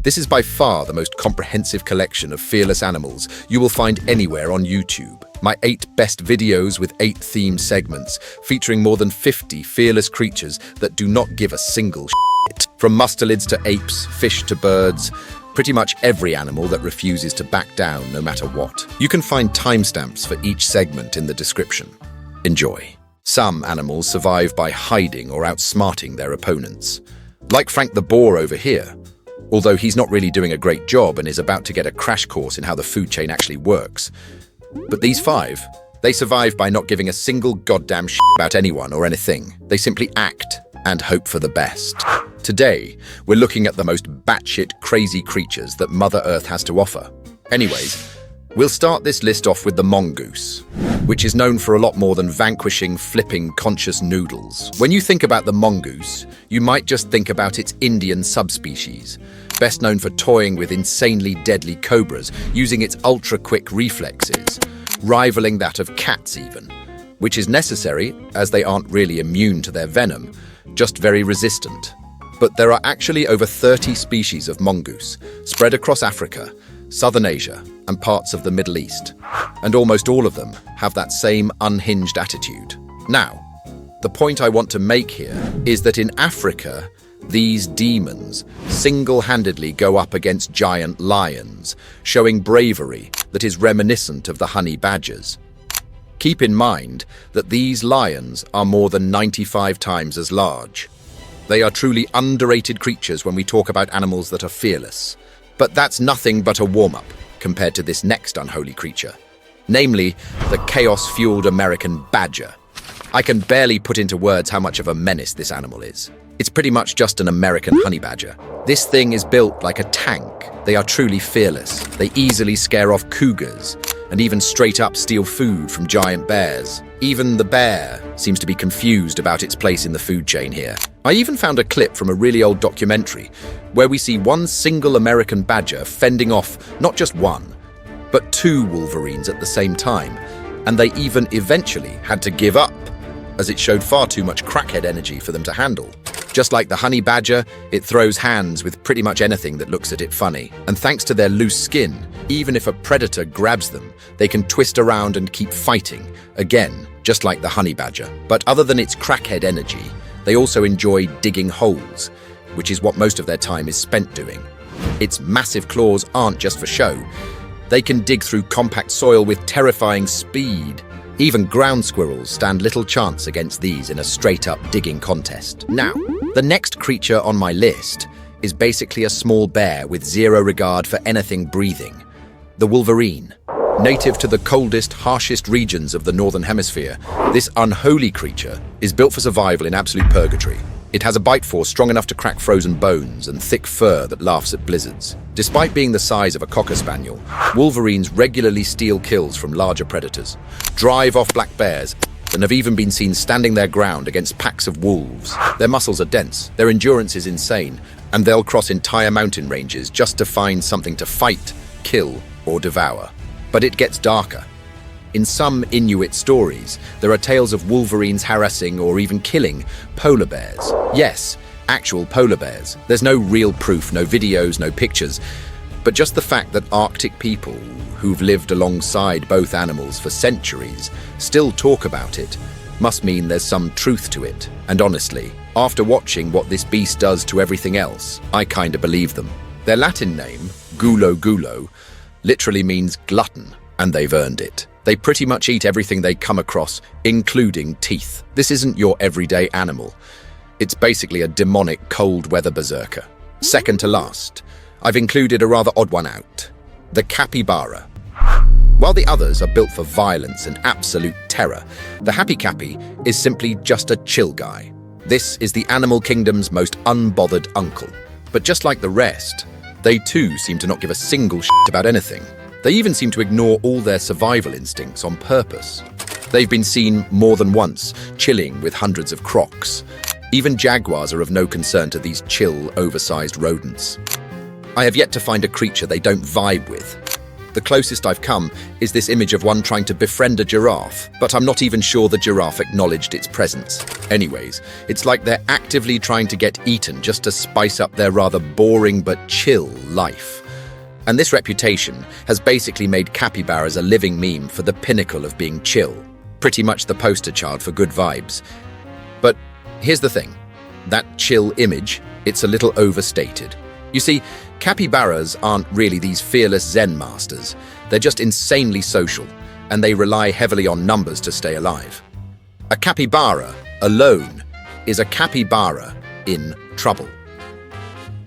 This is by far the most comprehensive collection of fearless animals you will find anywhere on YouTube. My 8 best videos with 8 themed segments, featuring more than 50 fearless creatures that do not give a single shit. From mustelids to apes, fish to birds, pretty much every animal that refuses to back down no matter what. You can find timestamps for each segment in the description. Enjoy. Some animals survive by hiding or outsmarting their opponents. Like Frank the boar over here. Although he's not really doing a great job and is about to get a crash course in how the food chain actually works. But these 5, they survive by not giving a single goddamn shit about anyone or anything. They simply act and hope for the best. Today, we're looking at the most batshit crazy creatures that Mother Earth has to offer. Anyways, we'll start this list off with the mongoose, which is known for a lot more than vanquishing, flipping, conscious noodles. When you think about the mongoose, you might just think about its Indian subspecies, best known for toying with insanely deadly cobras, using its ultra-quick reflexes, rivaling that of cats even, which is necessary as they aren't really immune to their venom, just very resistant. But there are actually over 30 species of mongoose, spread across Africa, Southern Asia, and parts of the Middle East. And almost all of them have that same unhinged attitude. Now, the point I want to make here is that in Africa, these demons single-handedly go up against giant lions, showing bravery that is reminiscent of the honeybadgers. Keep in mind that these lions are more than 95 times as large. They are truly underrated creatures when we talk about animals that are fearless. But that's nothing but a warm-up compared to this next unholy creature, namely the chaos-fueled American badger. I can barely put into words how much of a menace this animal is. It's pretty much just an American honey badger. This thing is built like a tank. They are truly fearless. They easily scare off cougars and even straight up steal food from giant bears. Even the bear seems to be confused about its place in the food chain here. I even found a clip from a really old documentary where we see one single American badger fending off not just one, but 2 wolverines at the same time, and they even eventually had to give up, as it showed far too much crackhead energy for them to handle. Just like the honey badger, it throws hands with pretty much anything that looks at it funny. And thanks to their loose skin, even if a predator grabs them, they can twist around and keep fighting. Again, just like the honey badger. But other than its crackhead energy, they also enjoy digging holes, which is what most of their time is spent doing. Its massive claws aren't just for show. They can dig through compact soil with terrifying speed. Even ground squirrels stand little chance against these in a straight-up digging contest. Now, the next creature on my list is basically a small bear with zero regard for anything breathing. The wolverine. Native to the coldest, harshest regions of the Northern Hemisphere, this unholy creature is built for survival in absolute purgatory. It has a bite force strong enough to crack frozen bones and thick fur that laughs at blizzards. Despite being the size of a cocker spaniel, wolverines regularly steal kills from larger predators, drive off black bears, and have even been seen standing their ground against packs of wolves. Their muscles are dense, their endurance is insane, and they'll cross entire mountain ranges just to find something to fight, kill, or devour. But it gets darker. In some Inuit stories, there are tales of wolverines harassing or even killing polar bears. Yes, actual polar bears. There's no real proof, no videos, no pictures, but just the fact that Arctic people who've lived alongside both animals for centuries still talk about it must mean there's some truth to it. And honestly, after watching what this beast does to everything else, I kinda believe them. Their Latin name, gulo gulo, literally means glutton, and they've earned it. They pretty much eat everything they come across, including teeth. This isn't your everyday animal. It's basically a demonic cold weather berserker. Second to last, I've included a rather odd one out, the capybara. While the others are built for violence and absolute terror, the happy cappy is simply just a chill guy. This is the animal kingdom's most unbothered uncle. But just like the rest, they too seem to not give a single shit about anything. They even seem to ignore all their survival instincts on purpose. They've been seen more than once, chilling with hundreds of crocs. Even jaguars are of no concern to these chill, oversized rodents. I have yet to find a creature they don't vibe with. The closest I've come is this image of one trying to befriend a giraffe, but I'm not even sure the giraffe acknowledged its presence. Anyways, it's like they're actively trying to get eaten just to spice up their rather boring but chill life. And this reputation has basically made capybaras a living meme for the pinnacle of being chill. Pretty much the poster child for good vibes. But here's the thing. That chill image, it's a little overstated. You see, capybaras aren't really these fearless Zen masters. They're just insanely social, and they rely heavily on numbers to stay alive. A capybara alone is a capybara in trouble.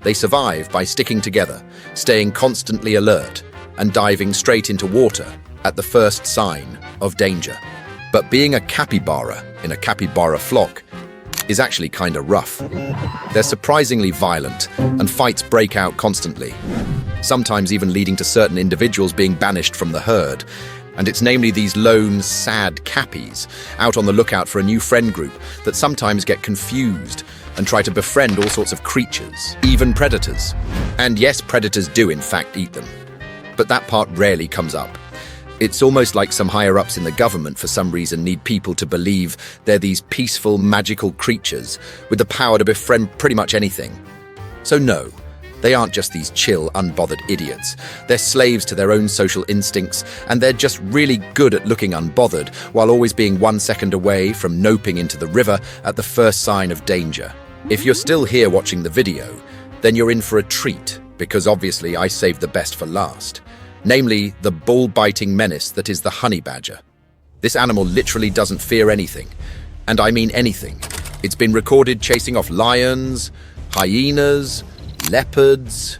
They survive by sticking together, staying constantly alert, and diving straight into water at the first sign of danger. But being a capybara in a capybara flock is actually kinda rough. They're surprisingly violent, and fights break out constantly, sometimes even leading to certain individuals being banished from the herd. And it's namely these lone, sad cappies out on the lookout for a new friend group that sometimes get confused and try to befriend all sorts of creatures, even predators. And yes, predators do in fact eat them, but that part rarely comes up. It's almost like some higher-ups in the government for some reason need people to believe they're these peaceful, magical creatures with the power to befriend pretty much anything. So no, they aren't just these chill, unbothered idiots. They're slaves to their own social instincts, and they're just really good at looking unbothered while always being 1 second away from noping into the river at the first sign of danger. If you're still here watching the video, then you're in for a treat, because obviously I saved the best for last. Namely, the bull-biting menace that is the honeybadger. This animal literally doesn't fear anything, and I mean anything. It's been recorded chasing off lions, hyenas, leopards.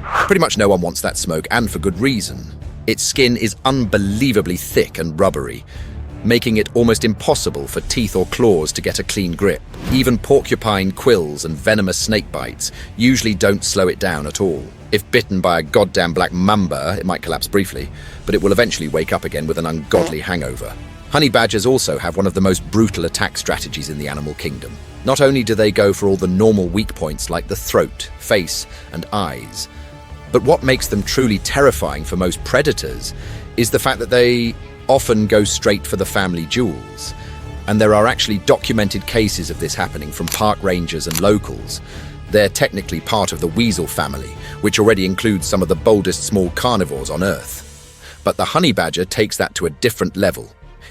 Pretty much no one wants that smoke, and for good reason. Its skin is unbelievably thick and rubbery, making it almost impossible for teeth or claws to get a clean grip. Even porcupine quills and venomous snake bites usually don't slow it down at all. If bitten by a goddamn black mamba, it might collapse briefly, but it will eventually wake up again with an ungodly hangover. Honey badgers also have one of the most brutal attack strategies in the animal kingdom. Not only do they go for all the normal weak points like the throat, face, and eyes, but what makes them truly terrifying for most predators is the fact that they often go straight for the family jewels. And there are actually documented cases of this happening from park rangers and locals. They're technically part of the weasel family, which already includes some of the boldest small carnivores on Earth. But the honey badger takes that to a different level.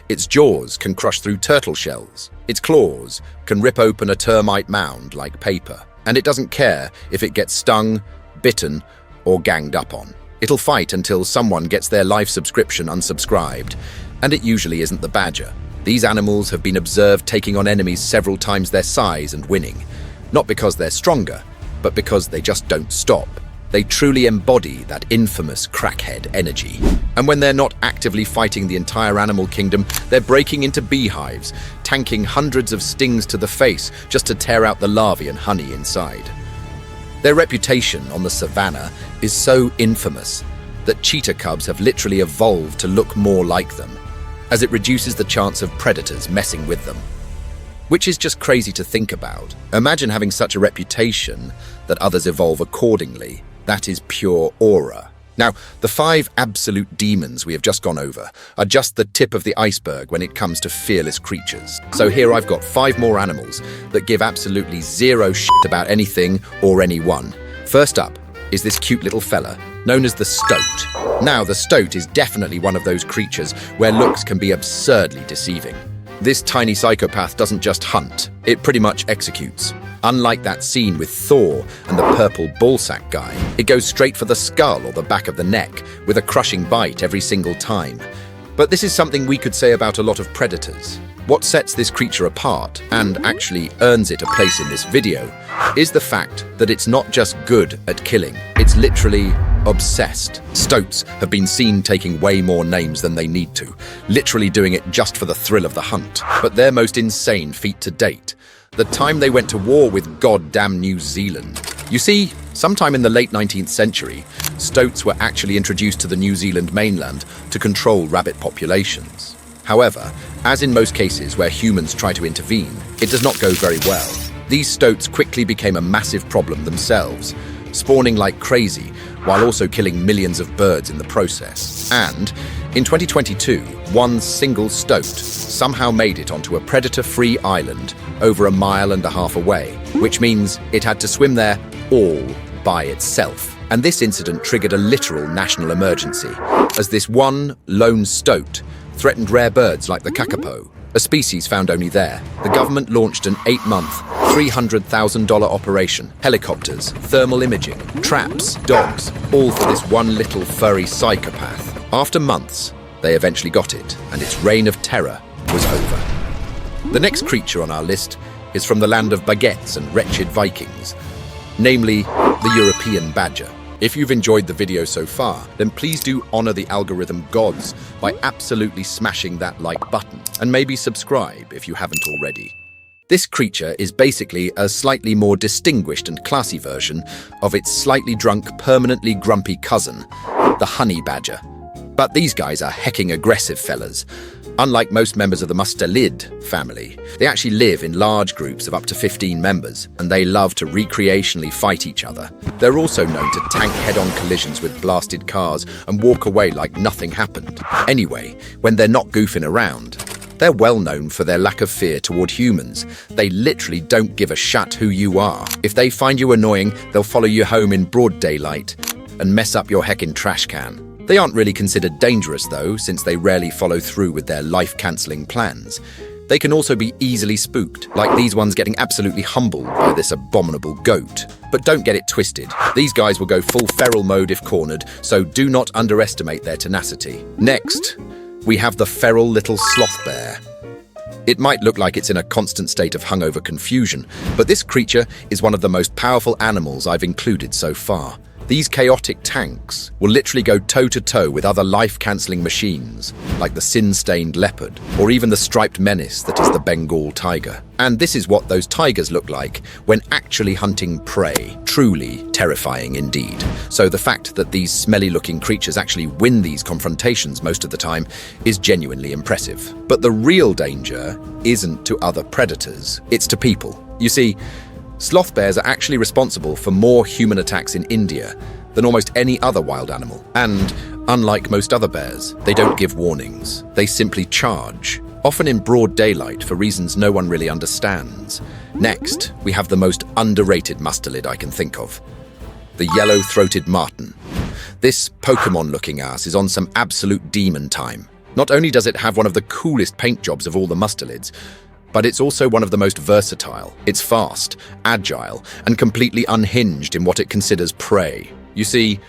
Its jaws can crush through turtle shells. Its claws can rip open a termite mound like paper. And it doesn't care if it gets stung, bitten, or ganged up on. It'll fight until someone gets their life subscription unsubscribed, and it usually isn't the badger. These animals have been observed taking on enemies several times their size and winning, not because they're stronger, but because they just don't stop. They truly embody that infamous crackhead energy. And when they're not actively fighting the entire animal kingdom, they're breaking into beehives, tanking hundreds of stings to the face just to tear out the larvae and honey inside. Their reputation on the savannah is so infamous that cheetah cubs have literally evolved to look more like them, as it reduces the chance of predators messing with them. Which is just crazy to think about. Imagine having such a reputation that others evolve accordingly. That is pure aura. Now, the 5 absolute demons we have just gone over are just the tip of the iceberg when it comes to fearless creatures. So here I've got 5 more animals that give absolutely zero shit about anything or anyone. First up is this cute little fella known as the stoat. Now, the stoat is definitely one of those creatures where looks can be absurdly deceiving. This tiny psychopath doesn't just hunt, it pretty much executes. Unlike that scene with Thor and the purple ballsack guy, it goes straight for the skull or the back of the neck, with a crushing bite every single time. But this is something we could say about a lot of predators. What sets this creature apart, and actually earns it a place in this video, is the fact that it's not just good at killing, it's literally obsessed. Stoats have been seen taking way more names than they need to, literally doing it just for the thrill of the hunt. But their most insane feat to date, the time they went to war with goddamn New Zealand. You see, sometime in the late 19th century, stoats were actually introduced to the New Zealand mainland to control rabbit populations. However, as in most cases where humans try to intervene, it does not go very well. These stoats quickly became a massive problem themselves, spawning like crazy, while also killing millions of birds in the process. And in 2022, one single stoat somehow made it onto a predator-free island over 1.5 miles away, which means it had to swim there all by itself. And this incident triggered a literal national emergency, as this one lone stoat threatened rare birds like the kakapo, a species found only there. The government launched an 8-month, $300,000 operation. Helicopters, thermal imaging, traps, dogs, all for this one little furry psychopath. After months, they eventually got it, and its reign of terror was over. The next creature on our list is from the land of baguettes and wretched Vikings, namely the European badger. If you've enjoyed the video so far, then please do honor the algorithm gods by absolutely smashing that like button, and maybe subscribe if you haven't already. This creature is basically a slightly more distinguished and classy version of its slightly drunk, permanently grumpy cousin, the honeybadger. But these guys are hecking aggressive fellas. Unlike most members of the mustelid family, they actually live in large groups of up to 15 members, and they love to recreationally fight each other. They're also known to tank head-on collisions with blasted cars and walk away like nothing happened. Anyway, when they're not goofing around, they're well known for their lack of fear toward humans. They literally don't give a shit who you are. If they find you annoying, they'll follow you home in broad daylight and mess up your heckin' trash can. They aren't really considered dangerous though, since they rarely follow through with their life-cancelling plans. They can also be easily spooked, like these ones getting absolutely humbled by this abominable goat. But don't get it twisted. These guys will go full feral mode if cornered, so do not underestimate their tenacity. Next, we have the feral little sloth bear. It might look like it's in a constant state of hungover confusion, but this creature is one of the most powerful animals I've included so far. These chaotic tanks will literally go toe-to-toe with other life-cancelling machines, like the sin-stained leopard, or even the striped menace that is the Bengal tiger. And this is what those tigers look like when actually hunting prey. Truly terrifying indeed. So the fact that these smelly-looking creatures actually win these confrontations most of the time is genuinely impressive. But the real danger isn't to other predators, it's to people. You see, sloth bears are actually responsible for more human attacks in India than almost any other wild animal. And unlike most other bears, they don't give warnings. They simply charge, often in broad daylight for reasons no one really understands. Next, we have the most underrated mustelid I can think of, the yellow-throated marten. This Pokemon-looking ass is on some absolute demon time. Not only does it have one of the coolest paint jobs of all the mustelids, but it's also one of the most versatile. It's fast, agile, and completely unhinged in what it considers prey. You see,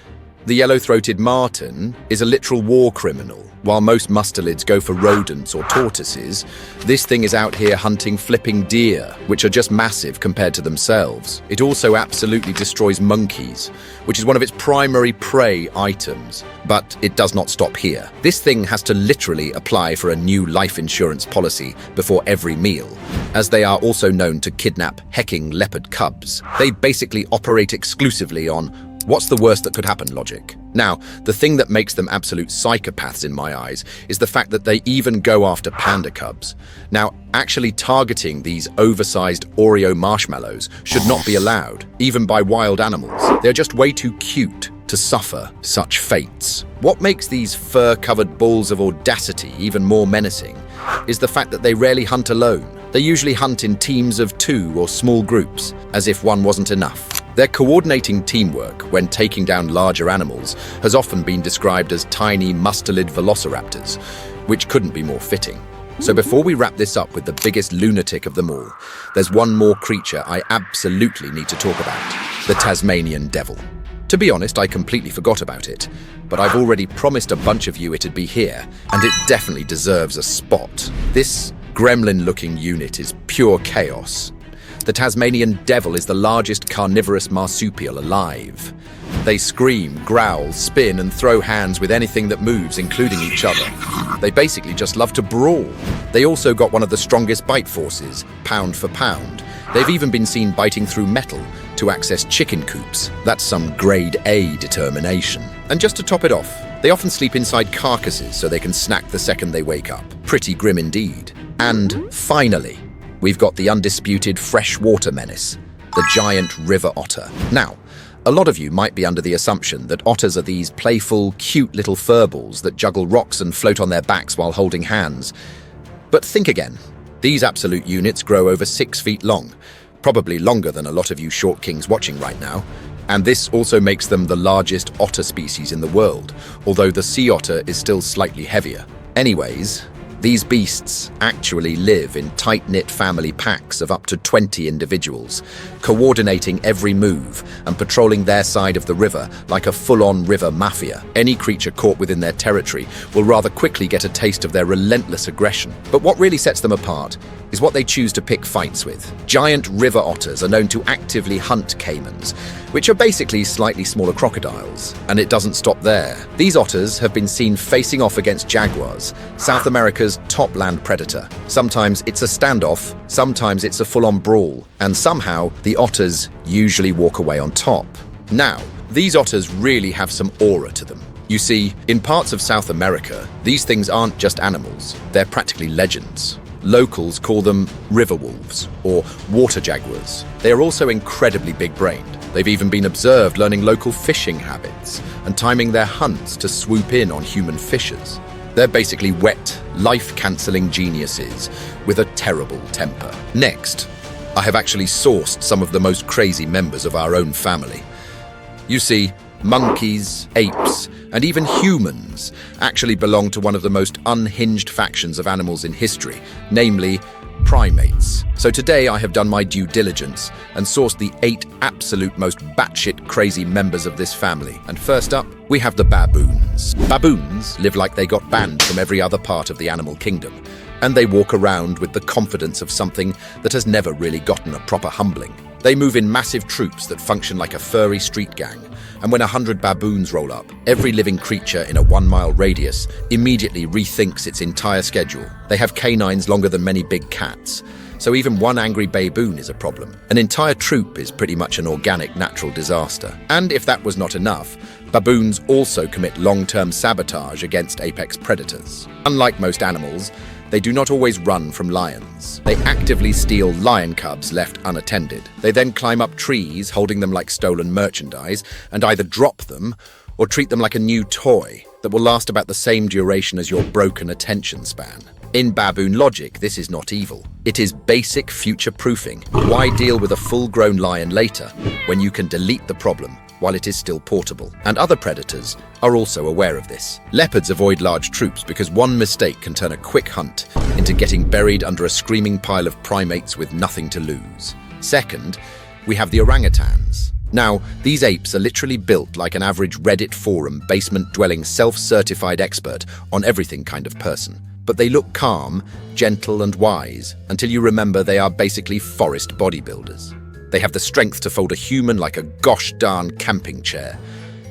the yellow-throated marten is a literal war criminal. While most mustelids go for rodents or tortoises, this thing is out here hunting flipping deer, which are just massive compared to themselves. It also absolutely destroys monkeys, which is one of its primary prey items. But it does not stop here. This thing has to literally apply for a new life insurance policy before every meal, as they are also known to kidnap hecking leopard cubs. They basically operate exclusively on what's the worst that could happen logic. Now, the thing that makes them absolute psychopaths in my eyes is the fact that they even go after panda cubs. Now, actually targeting these oversized Oreo marshmallows should not be allowed, even by wild animals. They're just way too cute to suffer such fates. What makes these fur-covered balls of audacity even more menacing is the fact that they rarely hunt alone. They usually hunt in teams of 2 or small groups, as if one wasn't enough. Their coordinating teamwork when taking down larger animals has often been described as tiny mustelid velociraptors, which couldn't be more fitting. So before we wrap this up with the biggest lunatic of them all, there's one more creature I absolutely need to talk about, the Tasmanian devil. To be honest, I completely forgot about it, but I've already promised a bunch of you it'd be here, and it definitely deserves a spot. This gremlin-looking unit is pure chaos. The Tasmanian devil is the largest carnivorous marsupial alive. They scream, growl, spin, and throw hands with anything that moves, including each other. They basically just love to brawl. They also got one of the strongest bite forces, pound for pound. They've even been seen biting through metal to access chicken coops. That's some grade A determination. And just to top it off, they often sleep inside carcasses so they can snack the second they wake up. Pretty grim indeed. And finally, we've got the undisputed freshwater menace, the giant river otter. Now, A lot of you might be under the assumption that otters are these playful, cute little furballs that juggle rocks and float on their backs while holding hands. But think again. These absolute units grow over 6 feet long, probably longer than a lot of you short kings watching right now. And this also makes them the largest otter species in the world, although the sea otter is still slightly heavier. Anyways, these beasts actually live in tight-knit family packs of up to 20 individuals, coordinating every move and patrolling their side of the river like a full-on river mafia. Any creature caught within their territory will rather quickly get a taste of their relentless aggression. But what really sets them apart is what they choose to pick fights with. Giant river otters are known to actively hunt caimans, which are basically slightly smaller crocodiles. And it doesn't stop there. These otters have been seen facing off against jaguars, South America's top land predator. Sometimes it's a standoff, sometimes it's a full-on brawl, and somehow the otters usually walk away on top. Now, these otters really have some aura to them. You see, in parts of South America, these things aren't just animals, they're practically legends. Locals call them river wolves or water jaguars. They are also incredibly big-brained. They've even been observed learning local fishing habits and timing their hunts to swoop in on human fishers. They're basically wet, life-cancelling geniuses with a terrible temper. Next, I have actually sourced some of the most crazy members of our own family. You see, monkeys, apes, and even humans actually belong to one of the most unhinged factions of animals in history, namely primates. So today I have done my due diligence and sourced the 8 absolute most batshit crazy members of this family. And first up, we have the baboons. Baboons live like they got banned from every other part of the animal kingdom, and they walk around with the confidence of something that has never really gotten a proper humbling. They move in massive troops that function like a furry street gang, and when 100 baboons roll up, every living creature in a 1-mile radius immediately rethinks its entire schedule. They have canines longer than many big cats, so even one angry baboon is a problem. An entire troop is pretty much an organic natural disaster. And if that was not enough, baboons also commit long-term sabotage against apex predators. Unlike most animals, they do not always run from lions. They actively steal lion cubs left unattended. They then climb up trees, holding them like stolen merchandise, and either drop them or treat them like a new toy that will last about the same duration as your broken attention span. In baboon logic, this is not evil. It is basic future-proofing. Why deal with a full-grown lion later when you can delete the problem while it is still portable? And other predators are also aware of this. Leopards avoid large troops because one mistake can turn a quick hunt into getting buried under a screaming pile of primates with nothing to lose. Second, we have the orangutans. Now, these apes are literally built like an average Reddit forum basement-dwelling self-certified expert on everything kind of person. But they look calm, gentle and wise until you remember they are basically forest bodybuilders. They have the strength to fold a human like a gosh darn camping chair.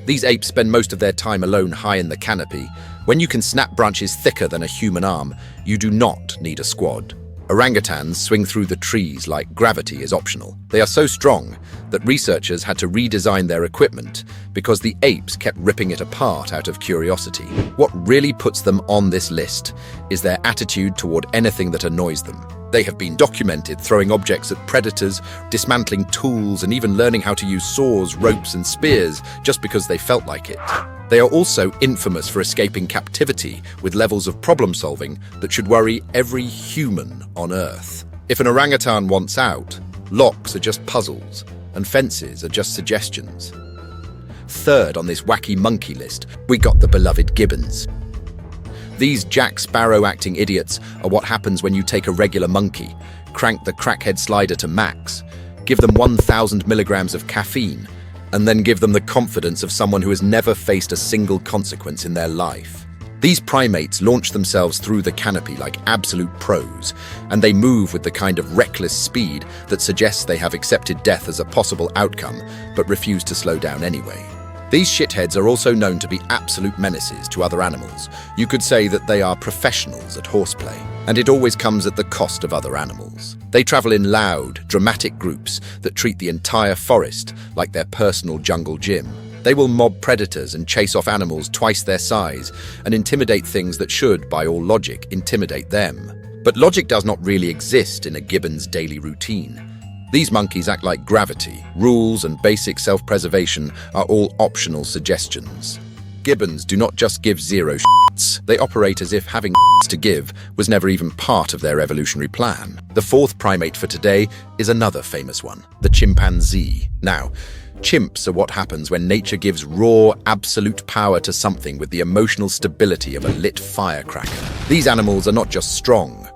These apes spend most of their time alone high in the canopy. When you can snap branches thicker than a human arm, you do not need a squad. Orangutans swing through the trees like gravity is optional. They are so strong that researchers had to redesign their equipment because the apes kept ripping it apart out of curiosity. What really puts them on this list is their attitude toward anything that annoys them. They have been documented throwing objects at predators, dismantling tools, and even learning how to use saws, ropes, and spears just because they felt like it. They are also infamous for escaping captivity with levels of problem-solving that should worry every human on Earth. If an orangutan wants out, locks are just puzzles, and fences are just suggestions. Third on this wacky monkey list, we got the beloved gibbons. These Jack Sparrow-acting idiots are what happens when you take a regular monkey, crank the crackhead slider to max, give them 1,000 milligrams of caffeine, and then give them the confidence of someone who has never faced a single consequence in their life. These primates launch themselves through the canopy like absolute pros, and they move with the kind of reckless speed that suggests they have accepted death as a possible outcome, but refuse to slow down anyway. These shitheads are also known to be absolute menaces to other animals. You could say that they are professionals at horseplay, and it always comes at the cost of other animals. They travel in loud, dramatic groups that treat the entire forest like their personal jungle gym. They will mob predators and chase off animals twice their size and intimidate things that should, by all logic, intimidate them. But logic does not really exist in a gibbon's daily routine. These monkeys act like gravity. Rules and basic self-preservation are all optional suggestions. Gibbons do not just give zero shits. They operate as if having shits to give was never even part of their evolutionary plan. The fourth primate for today is another famous one, the chimpanzee. Now, chimps are what happens when nature gives raw, absolute power to something with the emotional stability of a lit firecracker. These animals are not just strong.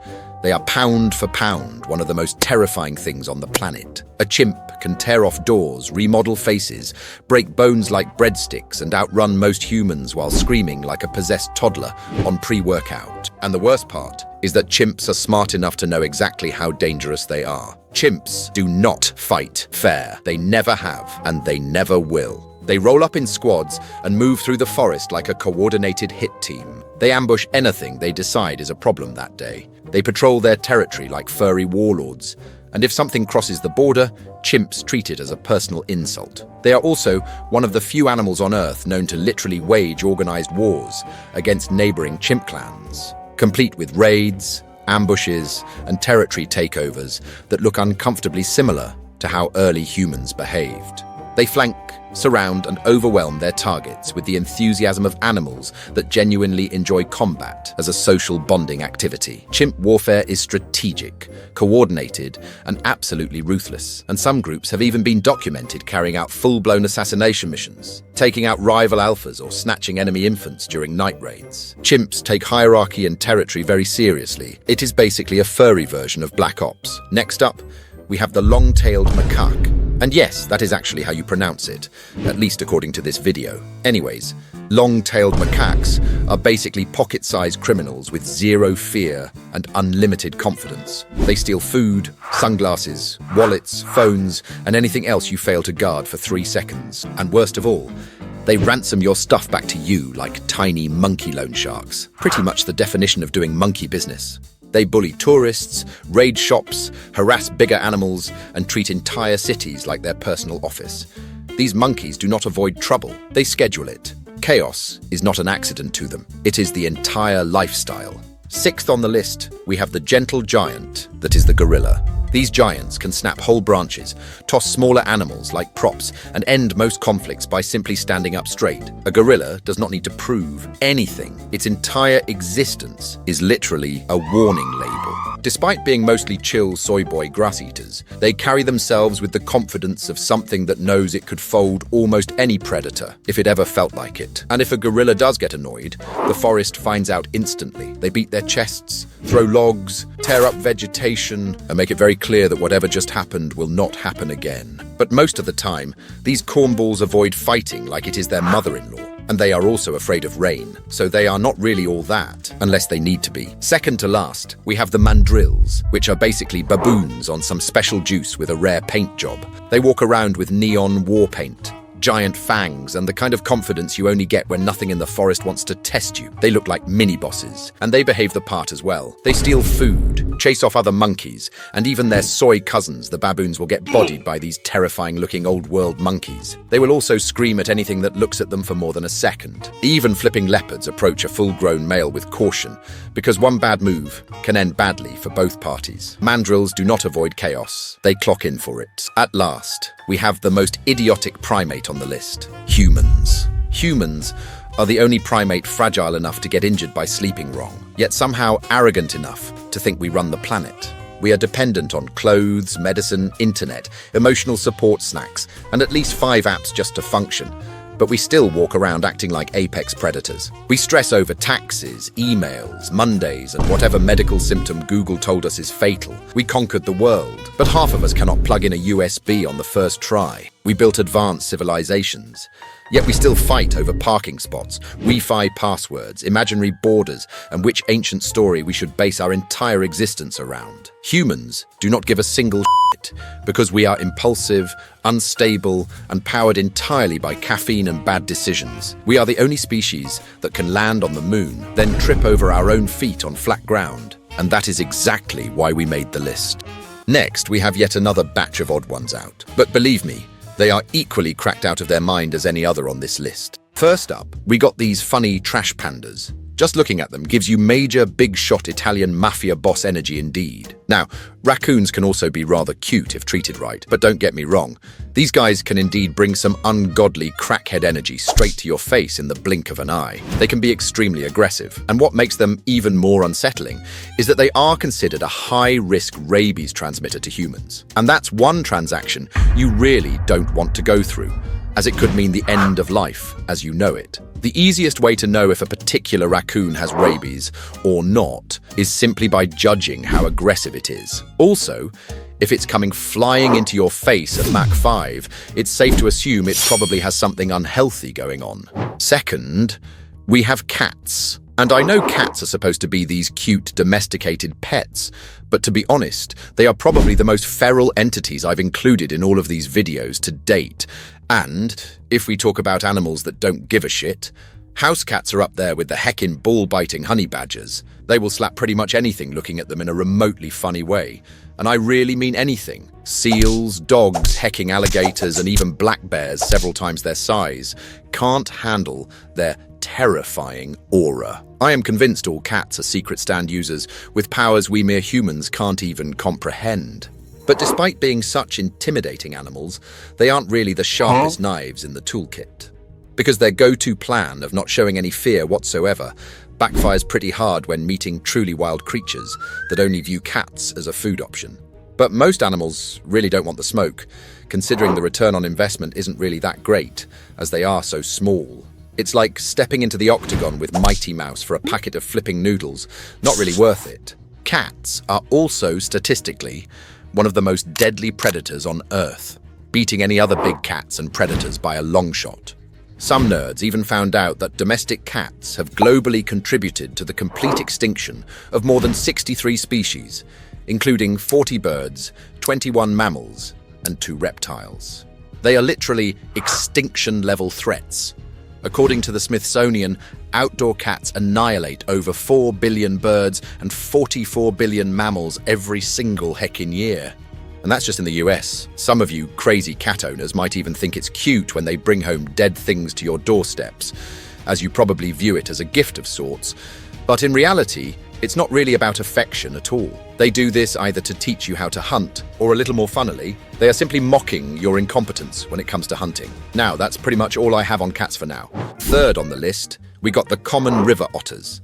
They are pound for pound one of the most terrifying things on the planet. A chimp can tear off doors, remodel faces, break bones like breadsticks, and outrun most humans while screaming like a possessed toddler on pre-workout. And the worst part is that chimps are smart enough to know exactly how dangerous they are. Chimps do not fight fair. They never have, and they never will. They roll up in squads and move through the forest like a coordinated hit team. They ambush anything they decide is a problem that day. They patrol their territory like furry warlords. And if something crosses the border, chimps treat it as a personal insult. They are also one of the few animals on Earth known to literally wage organized wars against neighboring chimp clans, complete with raids, ambushes, and territory takeovers that look uncomfortably similar to how early humans behaved. They flank, surround, and overwhelm their targets with the enthusiasm of animals that genuinely enjoy combat as a social bonding activity. Chimp warfare is strategic, coordinated, and absolutely ruthless, and some groups have even been documented carrying out full-blown assassination missions, taking out rival alphas or snatching enemy infants during night raids. Chimps take hierarchy and territory very seriously. It is basically a furry version of Black Ops. Next up, we have the long-tailed macaque. And yes, that is actually how you pronounce it, at least according to this video. Anyways, long-tailed macaques are basically pocket-sized criminals with zero fear and unlimited confidence. They steal food, sunglasses, wallets, phones, and anything else you fail to guard for 3 seconds. And worst of all, they ransom your stuff back to you like tiny monkey loan sharks. Pretty much the definition of doing monkey business. They bully tourists, raid shops, harass bigger animals, and treat entire cities like their personal office. These monkeys do not avoid trouble, they schedule it. Chaos is not an accident to them, it is the entire lifestyle. Sixth on the list, we have the gentle giant that is the gorilla. These giants can snap whole branches, toss smaller animals like props, and end most conflicts by simply standing up straight. A gorilla does not need to prove anything. Its entire existence is literally a warning label. Despite being mostly chill soy boy grass eaters, they carry themselves with the confidence of something that knows it could fold almost any predator if it ever felt like it. And if a gorilla does get annoyed, the forest finds out instantly. They beat their chests, throw logs, tear up vegetation, and make it very clear that whatever just happened will not happen again. But most of the time, these cornballs avoid fighting like it is their mother-in-law. And they are also afraid of rain, so they are not really all that, unless they need to be. Second to last, we have the mandrills, which are basically baboons on some special juice with a rare paint job. They walk around with neon war paint, giant fangs, and the kind of confidence you only get when nothing in the forest wants to test you. They look like mini-bosses, and they behave the part as well. They steal food, chase off other monkeys, and even their soy cousins, the baboons, will get bodied by these terrifying-looking old-world monkeys. They will also scream at anything that looks at them for more than a second. Even flipping leopards approach a full-grown male with caution, because one bad move can end badly for both parties. Mandrills do not avoid chaos. They clock in for it. At last, we have the most idiotic primate on the list: humans. Humans are the only primate fragile enough to get injured by sleeping wrong, yet somehow arrogant enough to think we run the planet. We are dependent on clothes, medicine, internet, emotional support snacks, and at least 5 apps just to function. But we still walk around acting like apex predators. We stress over taxes, emails, Mondays, and whatever medical symptom Google told us is fatal. We conquered the world, but half of us cannot plug in a USB on the first try. We built advanced civilizations. Yet we still fight over parking spots, Wi-Fi passwords, imaginary borders, and which ancient story we should base our entire existence around. Humans do not give a single shit because we are impulsive, unstable, and powered entirely by caffeine and bad decisions. We are the only species that can land on the moon, then trip over our own feet on flat ground. And that is exactly why we made the list. Next, we have yet another batch of odd ones out. But believe me, they are equally cracked out of their mind as any other on this list. First up, we got these funny trash pandas, Just looking at them gives you major big-shot Italian mafia boss energy indeed. Now, raccoons can also be rather cute if treated right, but don't get me wrong. These guys can indeed bring some ungodly crackhead energy straight to your face in the blink of an eye. They can be extremely aggressive, and what makes them even more unsettling is that they are considered a high-risk rabies transmitter to humans. And that's one transaction you really don't want to go through, as it could mean the end of life as you know it. The easiest way to know if a particular raccoon has rabies or not is simply by judging how aggressive it is. Also, if it's coming flying into your face at Mach 5, it's safe to assume it probably has something unhealthy going on. Second, we have cats. And I know cats are supposed to be these cute, domesticated pets, but to be honest, they are probably the most feral entities I've included in all of these videos to date. And, if we talk about animals that don't give a shit, house cats are up there with the heckin' ball-biting honeybadgers. They will slap pretty much anything looking at them in a remotely funny way. And I really mean anything. Seals, dogs, hecking alligators, and even black bears several times their size can't handle their terrifying aura. I am convinced all cats are secret stand users with powers we mere humans can't even comprehend. But despite being such intimidating animals, they aren't really the sharpest knives in the toolkit. Because their go-to plan of not showing any fear whatsoever backfires pretty hard when meeting truly wild creatures that only view cats as a food option. But most animals really don't want the smoke, considering the return on investment isn't really that great, as they are so small. It's like stepping into the octagon with Mighty Mouse for a packet of flipping noodles. Not really worth it. Cats are also, statistically, one of the most deadly predators on Earth, beating any other big cats and predators by a long shot. Some nerds even found out that domestic cats have globally contributed to the complete extinction of more than 63 species, including 40 birds, 21 mammals, and 2 reptiles. They are literally extinction-level threats. According to the Smithsonian, outdoor cats annihilate over 4 billion birds and 44 billion mammals every single heckin' year. And that's just in the US. Some of you crazy cat owners might even think it's cute when they bring home dead things to your doorsteps, as you probably view it as a gift of sorts. But in reality, it's not really about affection at all. They do this either to teach you how to hunt, or a little more funnily, they are simply mocking your incompetence when it comes to hunting. Now, that's pretty much all I have on cats for now. Third on the list, we got the common river otters.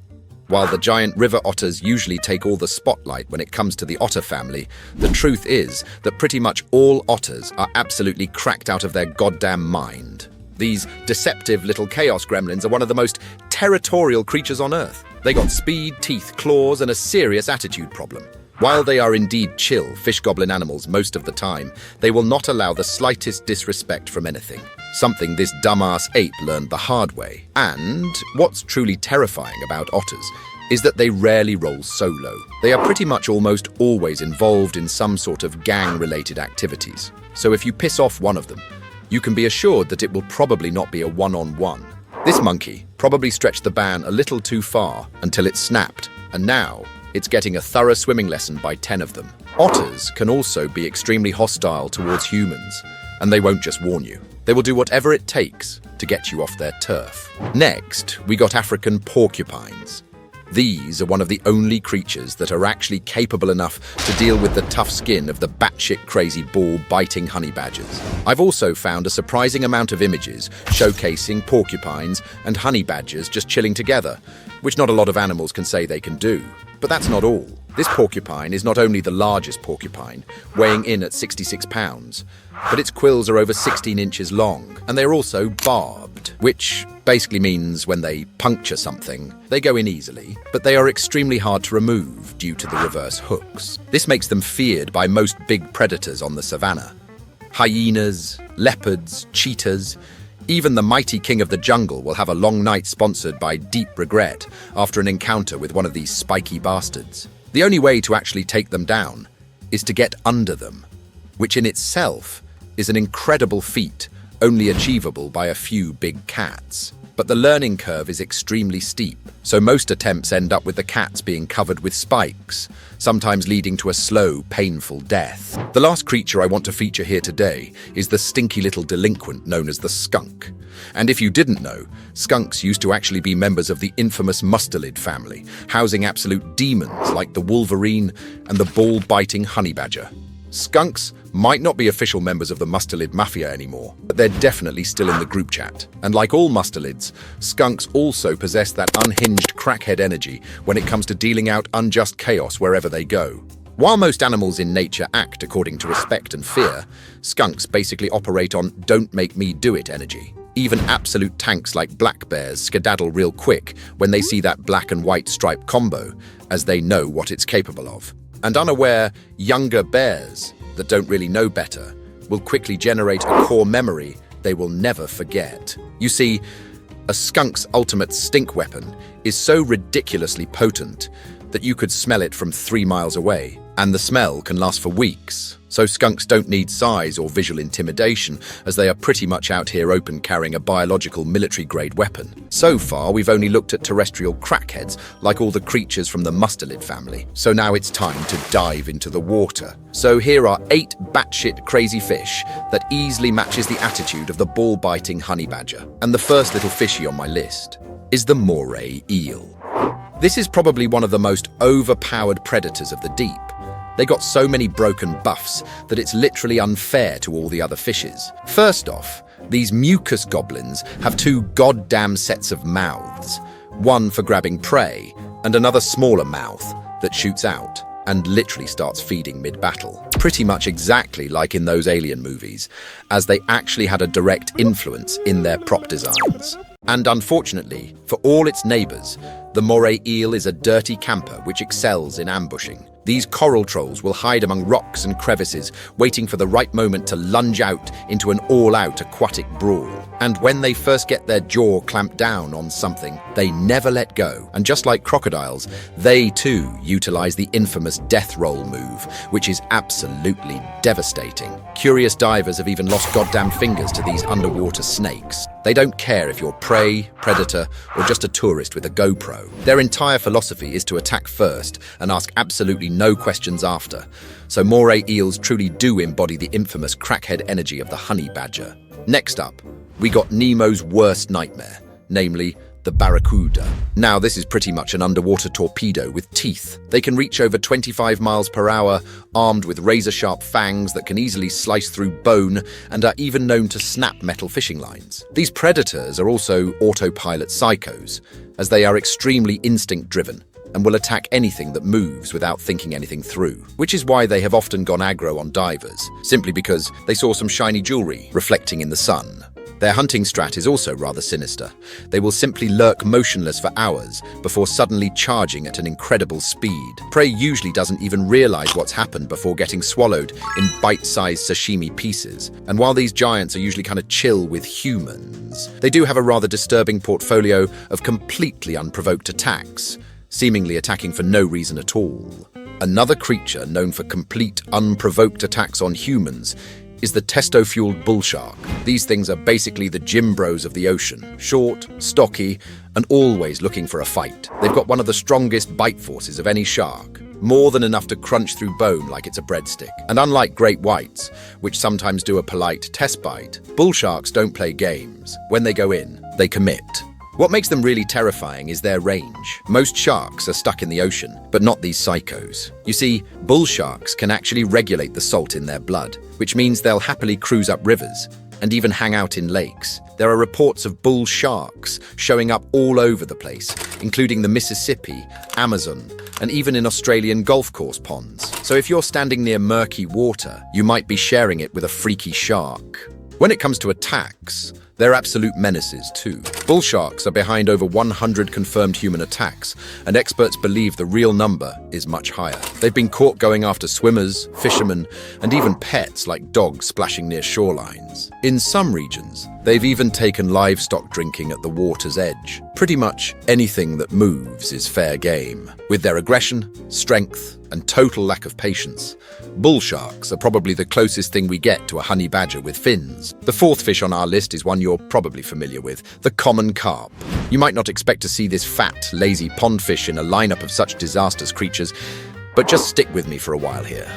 While the giant river otters usually take all the spotlight when it comes to the otter family, the truth is that pretty much all otters are absolutely cracked out of their goddamn mind. These deceptive little chaos gremlins are one of the most territorial creatures on Earth. They got speed, teeth, claws, and a serious attitude problem. While they are indeed chill, fish goblin animals most of the time, they will not allow the slightest disrespect from anything. Something this dumbass ape learned the hard way. And what's truly terrifying about otters is that they rarely roll solo. They are pretty much almost always involved in some sort of gang-related activities. So if you piss off one of them, you can be assured that it will probably not be a one-on-one. This monkey probably stretched the ban a little too far until it snapped, and now it's getting a thorough swimming lesson by 10 of them. Otters can also be extremely hostile towards humans, and they won't just warn you. They will do whatever it takes to get you off their turf. Next, we got African porcupines. These are one of the only creatures that are actually capable enough to deal with the tough skin of the batshit crazy ball-biting honeybadgers. I've also found a surprising amount of images showcasing porcupines and honeybadgers just chilling together, which not a lot of animals can say they can do. But that's not all. This porcupine is not only the largest porcupine, weighing in at 66 pounds, but its quills are over 16 inches long, and they're also barbed, which basically means when they puncture something, they go in easily, but they are extremely hard to remove due to the reverse hooks. This makes them feared by most big predators on the savannah. Hyenas, leopards, cheetahs, even the mighty king of the jungle will have a long night sponsored by deep regret after an encounter with one of these spiky bastards. The only way to actually take them down is to get under them, which in itself is an incredible feat only achievable by a few big cats. but the learning curve is extremely steep, so most attempts end up with the cats being covered with spikes, sometimes leading to a slow, painful death. The last creature I want to feature here today is the stinky little delinquent known as the skunk. And if you didn't know, skunks used to actually be members of the infamous mustelid family, housing absolute demons like the wolverine and the ball-biting honeybadger. Skunks might not be official members of the mustelid mafia anymore, but they're definitely still in the group chat. And like all mustelids, skunks also possess that unhinged crackhead energy when it comes to dealing out unjust chaos wherever they go. While most animals in nature act according to respect and fear, skunks basically operate on don't make me do it energy. Even absolute tanks like black bears skedaddle real quick when they see that black and white striped combo, as they know what it's capable of. And unaware, younger bears that don't really know better will quickly generate a core memory they will never forget. You see, a skunk's ultimate stink weapon is so ridiculously potent that you could smell it from 3 miles away, and the smell can last for weeks. So skunks don't need size or visual intimidation, as they are pretty much out here open carrying a biological military-grade weapon. So far, we've only looked at terrestrial crackheads, like all the creatures from the mustelid family. So now it's time to dive into the water. So here are 8 batshit crazy fish that easily matches the attitude of the ball-biting honeybadger. And the first little fishy on my list is the moray eel. This is probably one of the most overpowered predators of the deep. They got so many broken buffs that it's literally unfair to all the other fishes. First off, these mucus goblins have 2 goddamn sets of mouths, one for grabbing prey and another smaller mouth that shoots out and literally starts feeding mid-battle. Pretty much exactly like in those Alien movies, as they actually had a direct influence in their prop designs. And unfortunately, for all its neighbors, the moray eel is a dirty camper which excels in ambushing. These coral trolls will hide among rocks and crevices, waiting for the right moment to lunge out into an all-out aquatic brawl. And when they first get their jaw clamped down on something, they never let go. And just like crocodiles, they too utilize the infamous death roll move, which is absolutely devastating. Curious divers have even lost goddamn fingers to these underwater snakes. They don't care if you're prey, predator, or just a tourist with a GoPro. Their entire philosophy is to attack first and ask absolutely no questions after. So moray eels truly do embody the infamous crackhead energy of the honey badger. Next up, we got Nemo's worst nightmare, namely the barracuda. Now, this is pretty much an underwater torpedo with teeth. They can reach over 25 miles per hour, armed with razor-sharp fangs that can easily slice through bone and are even known to snap metal fishing lines. These predators are also autopilot psychos, as they are extremely instinct-driven and will attack anything that moves without thinking anything through, which is why they have often gone aggro on divers, simply because they saw some shiny jewelry reflecting in the sun. Their hunting strat is also rather sinister. They will simply lurk motionless for hours before suddenly charging at an incredible speed. Prey usually doesn't even realize what's happened before getting swallowed in bite-sized sashimi pieces. And while these giants are usually kind of chill with humans, they do have a rather disturbing portfolio of completely unprovoked attacks, seemingly attacking for no reason at all. Another creature known for complete unprovoked attacks on humans is the testo-fueled bull shark. These things are basically the gym bros of the ocean, short, stocky, and always looking for a fight. They've got one of the strongest bite forces of any shark, more than enough to crunch through bone like it's a breadstick. And unlike great whites, which sometimes do a polite test bite, bull sharks don't play games. When they go in, they commit. What makes them really terrifying is their range. Most sharks are stuck in the ocean, but not these psychos. You see, bull sharks can actually regulate the salt in their blood, which means they'll happily cruise up rivers and even hang out in lakes. There are reports of bull sharks showing up all over the place, including the Mississippi, Amazon, and even in Australian golf course ponds. So if you're standing near murky water, you might be sharing it with a freaky shark. When it comes to attacks, they're absolute menaces too. Bull sharks are behind over 100 confirmed human attacks, and experts believe the real number is much higher. They've been caught going after swimmers, fishermen, and even pets like dogs splashing near shorelines. In some regions, they've even taken livestock drinking at the water's edge. Pretty much anything that moves is fair game. With their aggression, strength, and total lack of patience, bull sharks are probably the closest thing we get to a honey badger with fins. The fourth fish on our list is one you're you're probably familiar with, the common carp. You might not expect to see this fat, lazy pondfish in a lineup of such disastrous creatures, but just stick with me for a while here.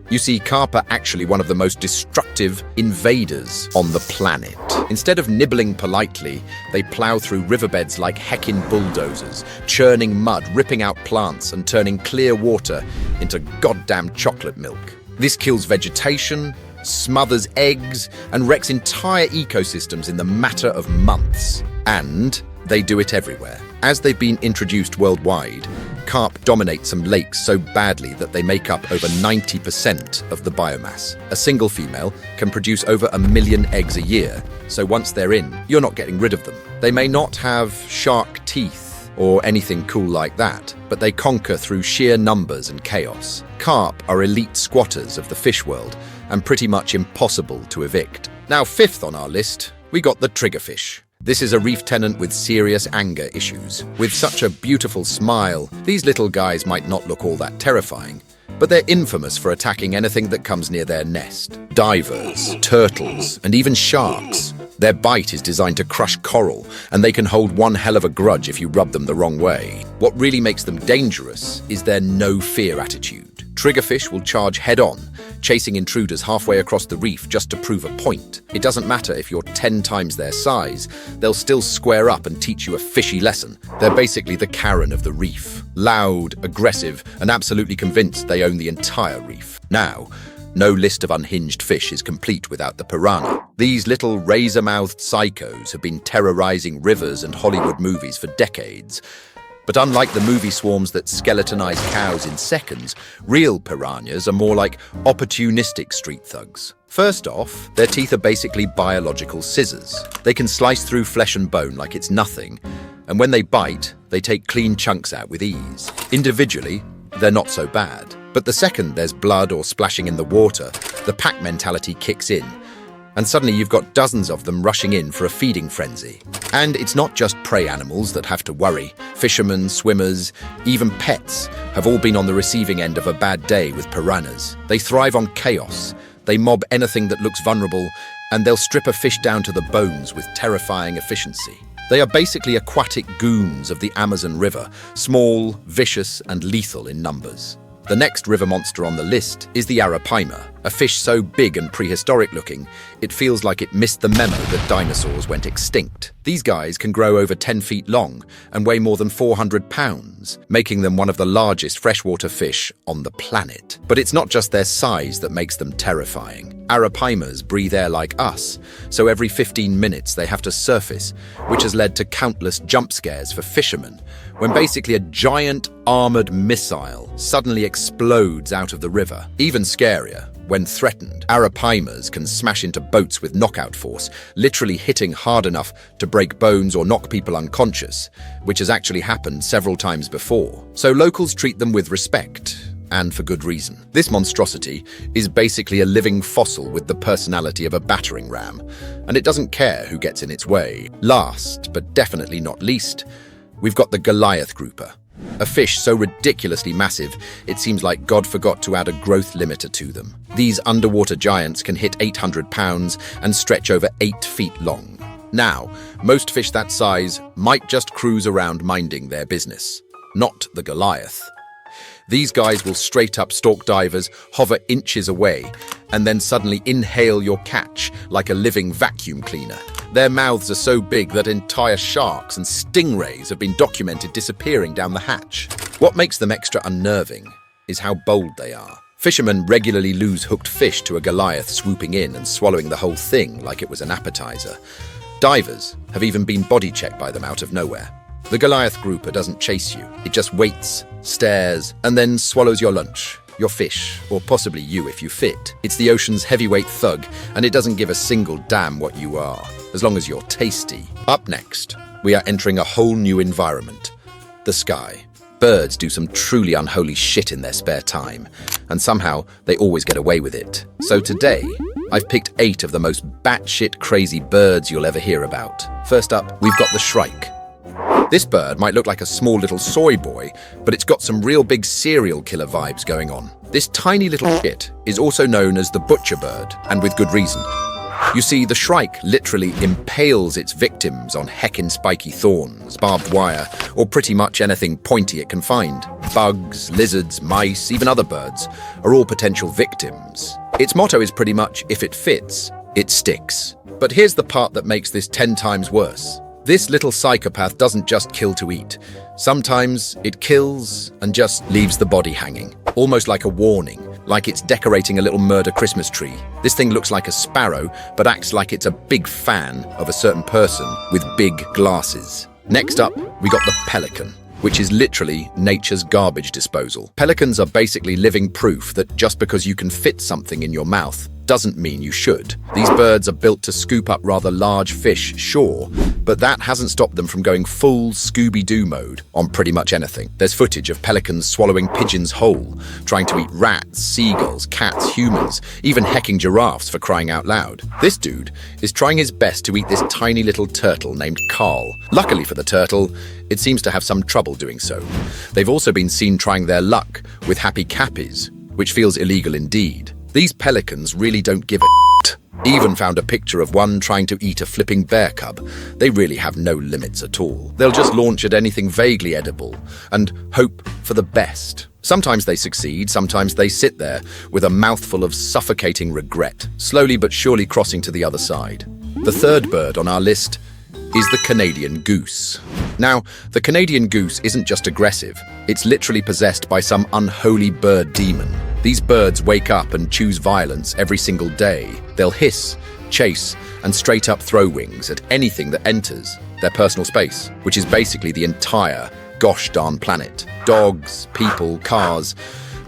You see, carp are actually one of the most destructive invaders on the planet. Instead of nibbling politely, they plow through riverbeds like heckin' bulldozers, churning mud, ripping out plants, and turning clear water into goddamn chocolate milk. This kills vegetation, smothers eggs, and wrecks entire ecosystems in the matter of months. And they do it everywhere. As they've been introduced worldwide, carp dominate some lakes so badly that they make up over 90% of the biomass. A single female can produce over 1 million eggs a year, so once they're in, you're not getting rid of them. They may not have shark teeth or anything cool like that, but they conquer through sheer numbers and chaos. Carp are elite squatters of the fish world and pretty much impossible to evict. Now, fifth on our list, we got the triggerfish. This is a reef tenant with serious anger issues. With such a beautiful smile, these little guys might not look all that terrifying, but they're infamous for attacking anything that comes near their nest. Divers, turtles, and even sharks. Their bite is designed to crush coral, and they can hold one hell of a grudge if you rub them the wrong way. What really makes them dangerous is their no-fear attitude. Triggerfish will charge head-on, chasing intruders halfway across the reef just to prove a point. It doesn't matter if you're 10 times their size, they'll still square up and teach you a fishy lesson. They're basically the Karen of the reef. Loud, aggressive, and absolutely convinced they own the entire reef. Now, no list of unhinged fish is complete without the piranha. These little razor-mouthed psychos have been terrorizing rivers and Hollywood movies for decades. But unlike the movie swarms that skeletonize cows in seconds, real piranhas are more like opportunistic street thugs. First off, their teeth are basically biological scissors. They can slice through flesh and bone like it's nothing, and when they bite, they take clean chunks out with ease. Individually, they're not so bad. But the second there's blood or splashing in the water, the pack mentality kicks in, and suddenly you've got dozens of them rushing in for a feeding frenzy. And it's not just prey animals that have to worry. Fishermen, swimmers, even pets have all been on the receiving end of a bad day with piranhas. They thrive on chaos. They mob anything that looks vulnerable, and they'll strip a fish down to the bones with terrifying efficiency. They are basically aquatic goons of the Amazon River, small, vicious, and lethal in numbers. The next river monster on the list is the arapaima, a fish so big and prehistoric looking, it feels like it missed the memo that dinosaurs went extinct. These guys can grow over 10 feet long and weigh more than 400 pounds, making them one of the largest freshwater fish on the planet. But it's not just their size that makes them terrifying. Arapaimas breathe air like us, so every 15 minutes they have to surface, which has led to countless jump scares for fishermen, when basically a giant armored missile suddenly explodes out of the river. Even scarier, when threatened, arapaimas can smash into boats with knockout force, literally hitting hard enough to break bones or knock people unconscious, which has actually happened several times before. So locals treat them with respect, and for good reason. This monstrosity is basically a living fossil with the personality of a battering ram, and it doesn't care who gets in its way. Last, but definitely not least, we've got the Goliath grouper. A fish so ridiculously massive, it seems like God forgot to add a growth limiter to them. These underwater giants can hit 800 pounds and stretch over 8 feet long. Now, most fish that size might just cruise around minding their business. Not the Goliath. These guys will straight up stalk divers, hover inches away, and then suddenly inhale your catch like a living vacuum cleaner. Their mouths are so big that entire sharks and stingrays have been documented disappearing down the hatch. What makes them extra unnerving is how bold they are. Fishermen regularly lose hooked fish to a Goliath swooping in and swallowing the whole thing like it was an appetizer. Divers have even been body checked by them out of nowhere. The Goliath grouper doesn't chase you. It just waits, stares, and then swallows your lunch, your fish, or possibly you if you fit. It's the ocean's heavyweight thug, and it doesn't give a single damn what you are, as long as you're tasty. Up next, we are entering a whole new environment, the sky. Birds do some truly unholy shit in their spare time, and somehow they always get away with it. So today, I've picked 8 of the most batshit crazy birds you'll ever hear about. First up, we've got the shrike. This bird might look like a small little soy boy, but it's got some real big serial killer vibes going on. This tiny little shit is also known as the butcher bird, and with good reason. You see, the shrike literally impales its victims on heckin' spiky thorns, barbed wire, or pretty much anything pointy it can find. Bugs, lizards, mice, even other birds are all potential victims. Its motto is pretty much, if it fits, it sticks. But here's the part that makes this 10 times worse. This little psychopath doesn't just kill to eat. Sometimes it kills and just leaves the body hanging, almost like a warning, like it's decorating a little murder Christmas tree. This thing looks like a sparrow, but acts like it's a big fan of a certain person with big glasses. Next up, we got the pelican, which is literally nature's garbage disposal. Pelicans are basically living proof that just because you can fit something in your mouth doesn't mean you should. These birds are built to scoop up rather large fish, sure, but that hasn't stopped them from going full Scooby-Doo mode on pretty much anything. There's footage of pelicans swallowing pigeons whole, trying to eat rats, seagulls, cats, humans, even hecking giraffes for crying out loud. This dude is trying his best to eat this tiny little turtle named Carl. Luckily for the turtle, it seems to have some trouble doing so. They've also been seen trying their luck with happy cappies, which feels illegal indeed. These pelicans really don't give a shit. Even found a picture of one trying to eat a flipping bear cub. They really have no limits at all. They'll just launch at anything vaguely edible and hope for the best. Sometimes they succeed, sometimes they sit there with a mouthful of suffocating regret, slowly but surely crossing to the other side. The third bird on our list is the Canadian goose. Now, the Canadian goose isn't just aggressive, it's literally possessed by some unholy bird demon. These birds wake up and choose violence every single day. They'll hiss, chase, and straight up throw wings at anything that enters their personal space, which is basically the entire gosh darn planet. Dogs, people, cars,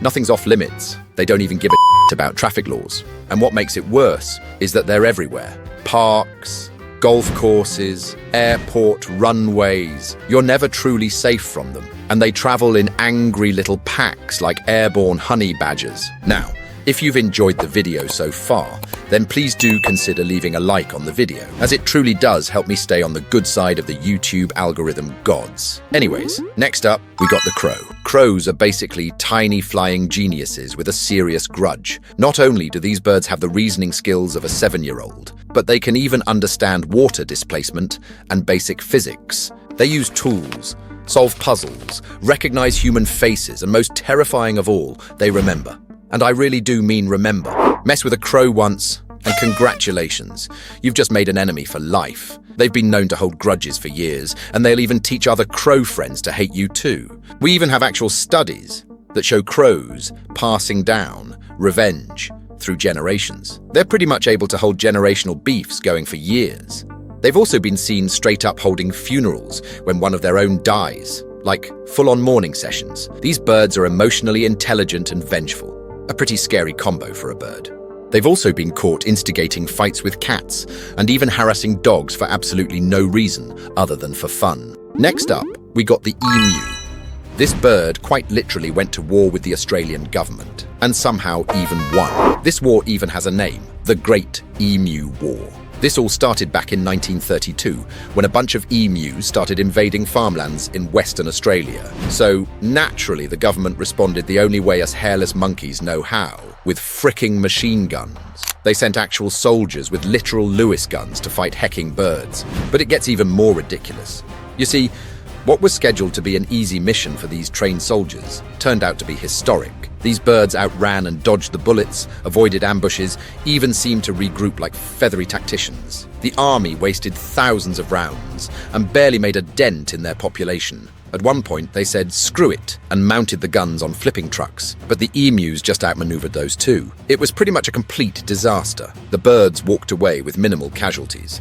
nothing's off limits. They don't even give a shit about traffic laws. And what makes it worse is that they're everywhere. Parks, golf courses, airport runways. You're never truly safe from them. And they travel in angry little packs like airborne honeybadgers. Now, if you've enjoyed the video so far, then please do consider leaving a like on the video, as it truly does help me stay on the good side of the YouTube algorithm gods. Anyways, next up, we got the crow. Crows are basically tiny flying geniuses with a serious grudge. Not only do these birds have the reasoning skills of a 7-year-old, but they can even understand water displacement and basic physics. They use tools, solve puzzles, recognize human faces, and most terrifying of all, they remember. And I really do mean remember. Mess with a crow once, and congratulations, you've just made an enemy for life. They've been known to hold grudges for years, and they'll even teach other crow friends to hate you too. We even have actual studies that show crows passing down revenge through generations. They're pretty much able to hold generational beefs going for years. They've also been seen straight up holding funerals when one of their own dies, like full-on mourning sessions. These birds are emotionally intelligent and vengeful. A pretty scary combo for a bird. They've also been caught instigating fights with cats and even harassing dogs for absolutely no reason other than for fun. Next up, we got the emu. This bird quite literally went to war with the Australian government and somehow even won. This war even has a name, the Great Emu War. This all started back in 1932, when a bunch of emus started invading farmlands in Western Australia. So, naturally, the government responded the only way us hairless monkeys know how, with fricking machine guns. They sent actual soldiers with literal Lewis guns to fight hecking birds. But it gets even more ridiculous. You see, what was scheduled to be an easy mission for these trained soldiers turned out to be historic. These birds outran and dodged the bullets, avoided ambushes, even seemed to regroup like feathery tacticians. The army wasted thousands of rounds and barely made a dent in their population. At one point, they said, screw it, and mounted the guns on flipping trucks. But the emus just outmaneuvered those too. It was pretty much a complete disaster. The birds walked away with minimal casualties,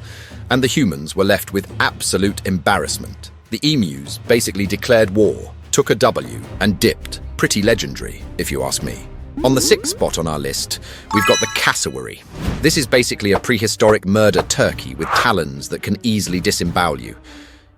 and the humans were left with absolute embarrassment. The emus basically declared war, took a W, and dipped. Pretty legendary, if you ask me. On the 6th spot on our list, we've got the cassowary. This is basically a prehistoric murder turkey with talons that can easily disembowel you.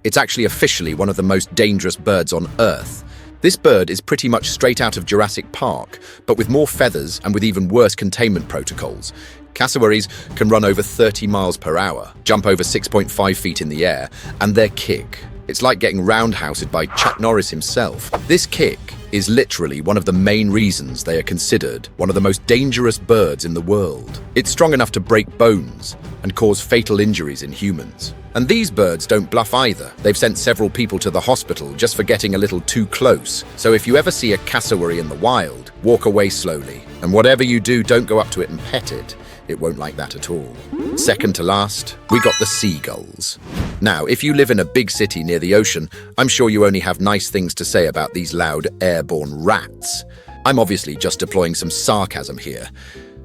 It's actually officially one of the most dangerous birds on Earth. This bird is pretty much straight out of Jurassic Park, but with more feathers and with even worse containment protocols. Cassowaries can run over 30 miles per hour, jump over 6.5 feet in the air, and their kick, It's like getting roundhoused by Chuck Norris himself. This kick is literally one of the main reasons they are considered one of the most dangerous birds in the world. It's strong enough to break bones and cause fatal injuries in humans. And these birds don't bluff either. They've sent several people to the hospital just for getting a little too close. So if you ever see a cassowary in the wild, walk away slowly. And whatever you do, don't go up to it and pet it. It won't like that at all. Second to last, we got the seagulls. Now, if you live in a big city near the ocean, I'm sure you only have nice things to say about these loud airborne rats. I'm obviously just deploying some sarcasm here,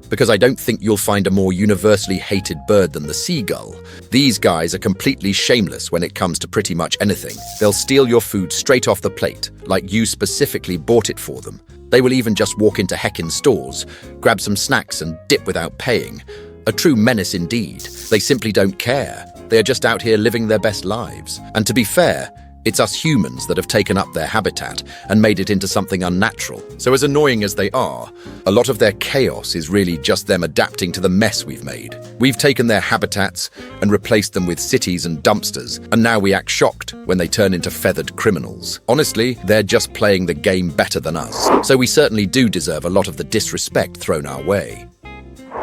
because I don't think you'll find a more universally hated bird than the seagull. These guys are completely shameless when it comes to pretty much anything. They'll steal your food straight off the plate, like you specifically bought it for them. They will even just walk into heckin' stores, grab some snacks and dip without paying. A true menace indeed. They simply don't care. They are just out here living their best lives. And to be fair, it's us humans that have taken up their habitat and made it into something unnatural. So as annoying as they are, a lot of their chaos is really just them adapting to the mess we've made. We've taken their habitats and replaced them with cities and dumpsters, and now we act shocked when they turn into feathered criminals. Honestly, they're just playing the game better than us. So we certainly do deserve a lot of the disrespect thrown our way.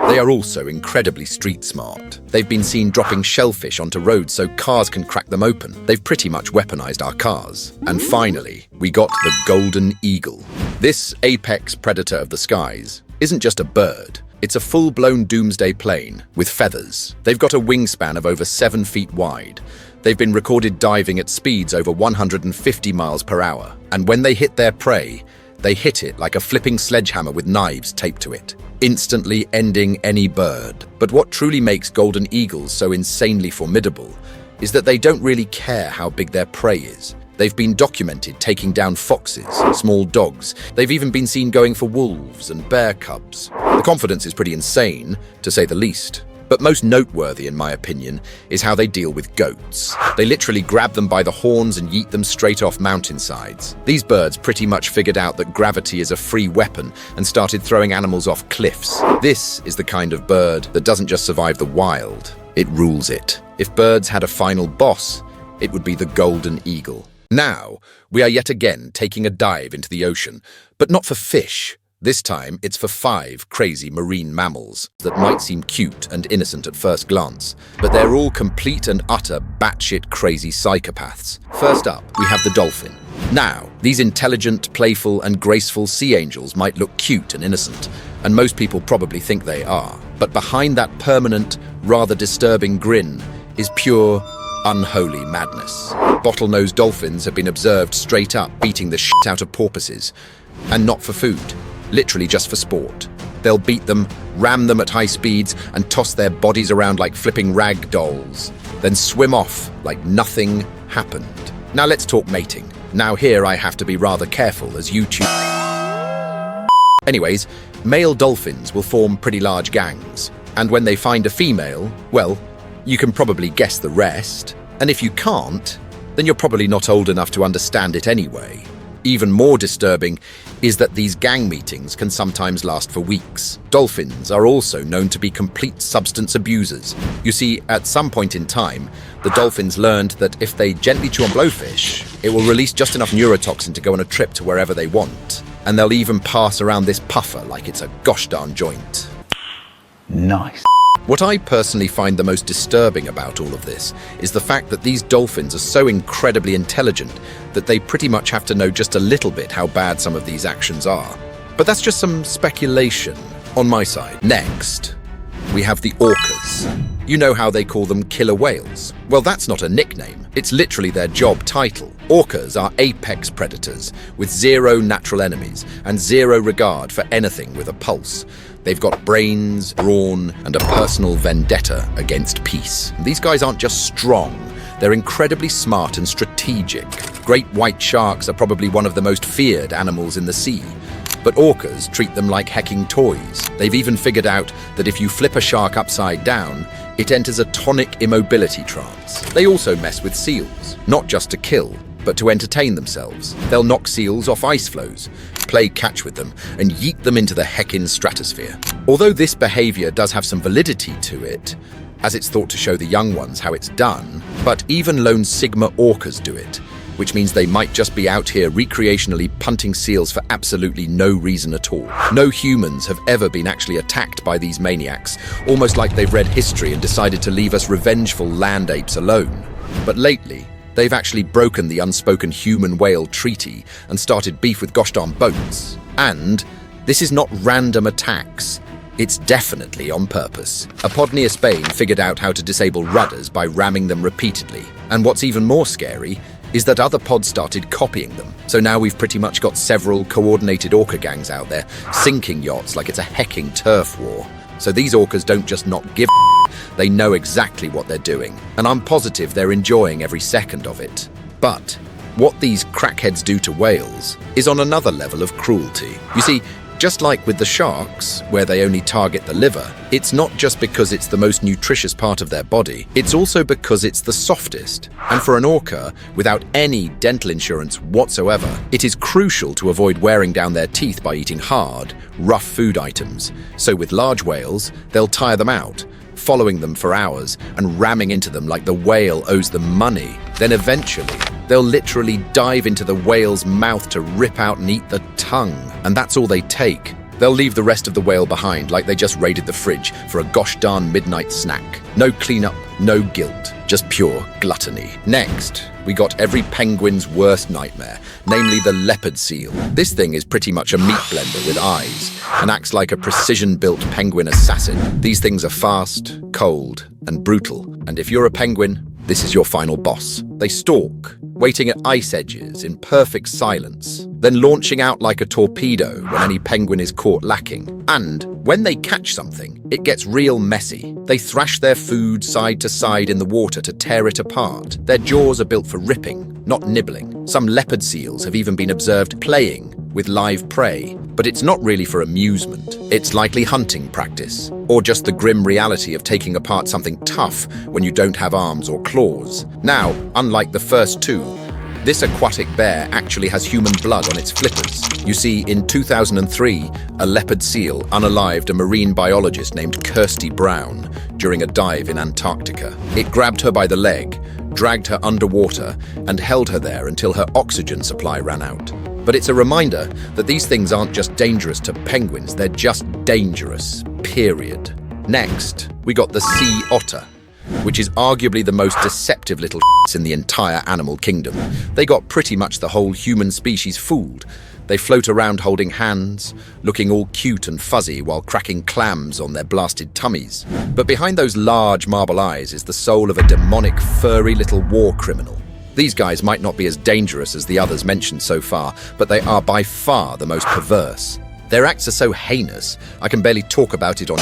They are also incredibly street smart. They've been seen dropping shellfish onto roads so cars can crack them open. They've pretty much weaponized our cars. And finally, we got the golden eagle. This apex predator of the skies isn't just a bird. It's a full-blown doomsday plane with feathers. They've got a wingspan of over 7 feet wide. They've been recorded diving at speeds over 150 miles per hour. And when they hit their prey, they hit it like a flipping sledgehammer with knives taped to it, instantly ending any bird. But what truly makes golden eagles so insanely formidable is that they don't really care how big their prey is. They've been documented taking down foxes, small dogs. They've even been seen going for wolves and bear cubs. The confidence is pretty insane, to say the least. But most noteworthy, in my opinion, is how they deal with goats. They literally grab them by the horns and yeet them straight off mountainsides. These birds pretty much figured out that gravity is a free weapon and started throwing animals off cliffs. This is the kind of bird that doesn't just survive the wild, it rules it. If birds had a final boss, it would be the golden eagle. Now, we are yet again taking a dive into the ocean, but not for fish. This time, it's for 5 crazy marine mammals that might seem cute and innocent at first glance, but they're all complete and utter batshit crazy psychopaths. First up, we have the dolphin. Now, these intelligent, playful, and graceful sea angels might look cute and innocent, and most people probably think they are. But behind that permanent, rather disturbing grin is pure, unholy madness. Bottlenose dolphins have been observed straight up beating the shit out of porpoises, and not for food. Literally just for sport. They'll beat them, ram them at high speeds, and toss their bodies around like flipping rag dolls, then swim off like nothing happened. Now let's talk mating. Now here I have to be rather careful as YouTube. Anyways, male dolphins will form pretty large gangs, and when they find a female, well, you can probably guess the rest. And if you can't, then you're probably not old enough to understand it anyway. Even more disturbing is that these gang meetings can sometimes last for weeks. Dolphins are also known to be complete substance abusers. You see, at some point in time, the dolphins learned that if they gently chew on blowfish, it will release just enough neurotoxin to go on a trip to wherever they want. And they'll even pass around this puffer like it's a gosh darn joint. Nice. What I personally find the most disturbing about all of this is the fact that these dolphins are so incredibly intelligent that they pretty much have to know just a little bit how bad some of these actions are. But that's just some speculation on my side. Next, we have the orcas. You know how they call them killer whales? Well, that's not a nickname. It's literally their job title. Orcas are apex predators with 0 natural enemies and 0 regard for anything with a pulse. They've got brains, brawn, and a personal vendetta against peace. These guys aren't just strong, they're incredibly smart and strategic. Great white sharks are probably one of the most feared animals in the sea, but orcas treat them like hecking toys. They've even figured out that if you flip a shark upside down, it enters a tonic immobility trance. They also mess with seals, not just to kill, but to entertain themselves. They'll knock seals off ice floes, play catch with them, and yeet them into the heckin' stratosphere. Although this behavior does have some validity to it, as it's thought to show the young ones how it's done, but even lone Sigma orcas do it, which means they might just be out here recreationally punting seals for absolutely no reason at all. No humans have ever been actually attacked by these maniacs, almost like they've read history and decided to leave us revengeful land apes alone. But lately, they've actually broken the unspoken human-whale treaty and started beef with gosh darn boats. And this is not random attacks. It's definitely on purpose. A pod near Spain figured out how to disable rudders by ramming them repeatedly. And what's even more scary is that other pods started copying them. So now we've pretty much got several coordinated orca gangs out there, sinking yachts like it's a hecking turf war. So these orcas don't just not give a they know exactly what they're doing. And I'm positive they're enjoying every second of it. But what these crackheads do to whales is on another level of cruelty. You see, just like with the sharks, where they only target the liver, it's not just because it's the most nutritious part of their body, it's also because it's the softest. And for an orca, without any dental insurance whatsoever, it is crucial to avoid wearing down their teeth by eating hard, rough food items. So with large whales, they'll tire them out, following them for hours and ramming into them like the whale owes them money. Then eventually, they'll literally dive into the whale's mouth to rip out and eat the tongue. And that's all they take. They'll leave the rest of the whale behind like they just raided the fridge for a gosh darn midnight snack. No cleanup, no guilt, just pure gluttony. Next, we got every penguin's worst nightmare, namely the leopard seal. This thing is pretty much a meat blender with eyes and acts like a precision-built penguin assassin. These things are fast, cold, and brutal. And if you're a penguin, this is your final boss. They stalk, waiting at ice edges in perfect silence, then launching out like a torpedo when any penguin is caught lacking. And when they catch something, it gets real messy. They thrash their food side to side in the water to tear it apart. Their jaws are built for ripping, not nibbling. Some leopard seals have even been observed playing with live prey, but it's not really for amusement. It's likely hunting practice, or just the grim reality of taking apart something tough when you don't have arms or claws. Now, unlike the first two, this aquatic bear actually has human blood on its flippers. You see, in 2003, a leopard seal unalived a marine biologist named Kirsty Brown during a dive in Antarctica. It grabbed her by the leg, dragged her underwater, and held her there until her oxygen supply ran out. But it's a reminder that these things aren't just dangerous to penguins, they're just dangerous, period. Next, we got the sea otter, which is arguably the most deceptive little in the entire animal kingdom. They got pretty much the whole human species fooled. They float around holding hands, looking all cute and fuzzy while cracking clams on their blasted tummies. But behind those large marble eyes is the soul of a demonic, furry little war criminal. These guys might not be as dangerous as the others mentioned so far, but they are by far the most perverse. Their acts are so heinous, I can barely talk about it on.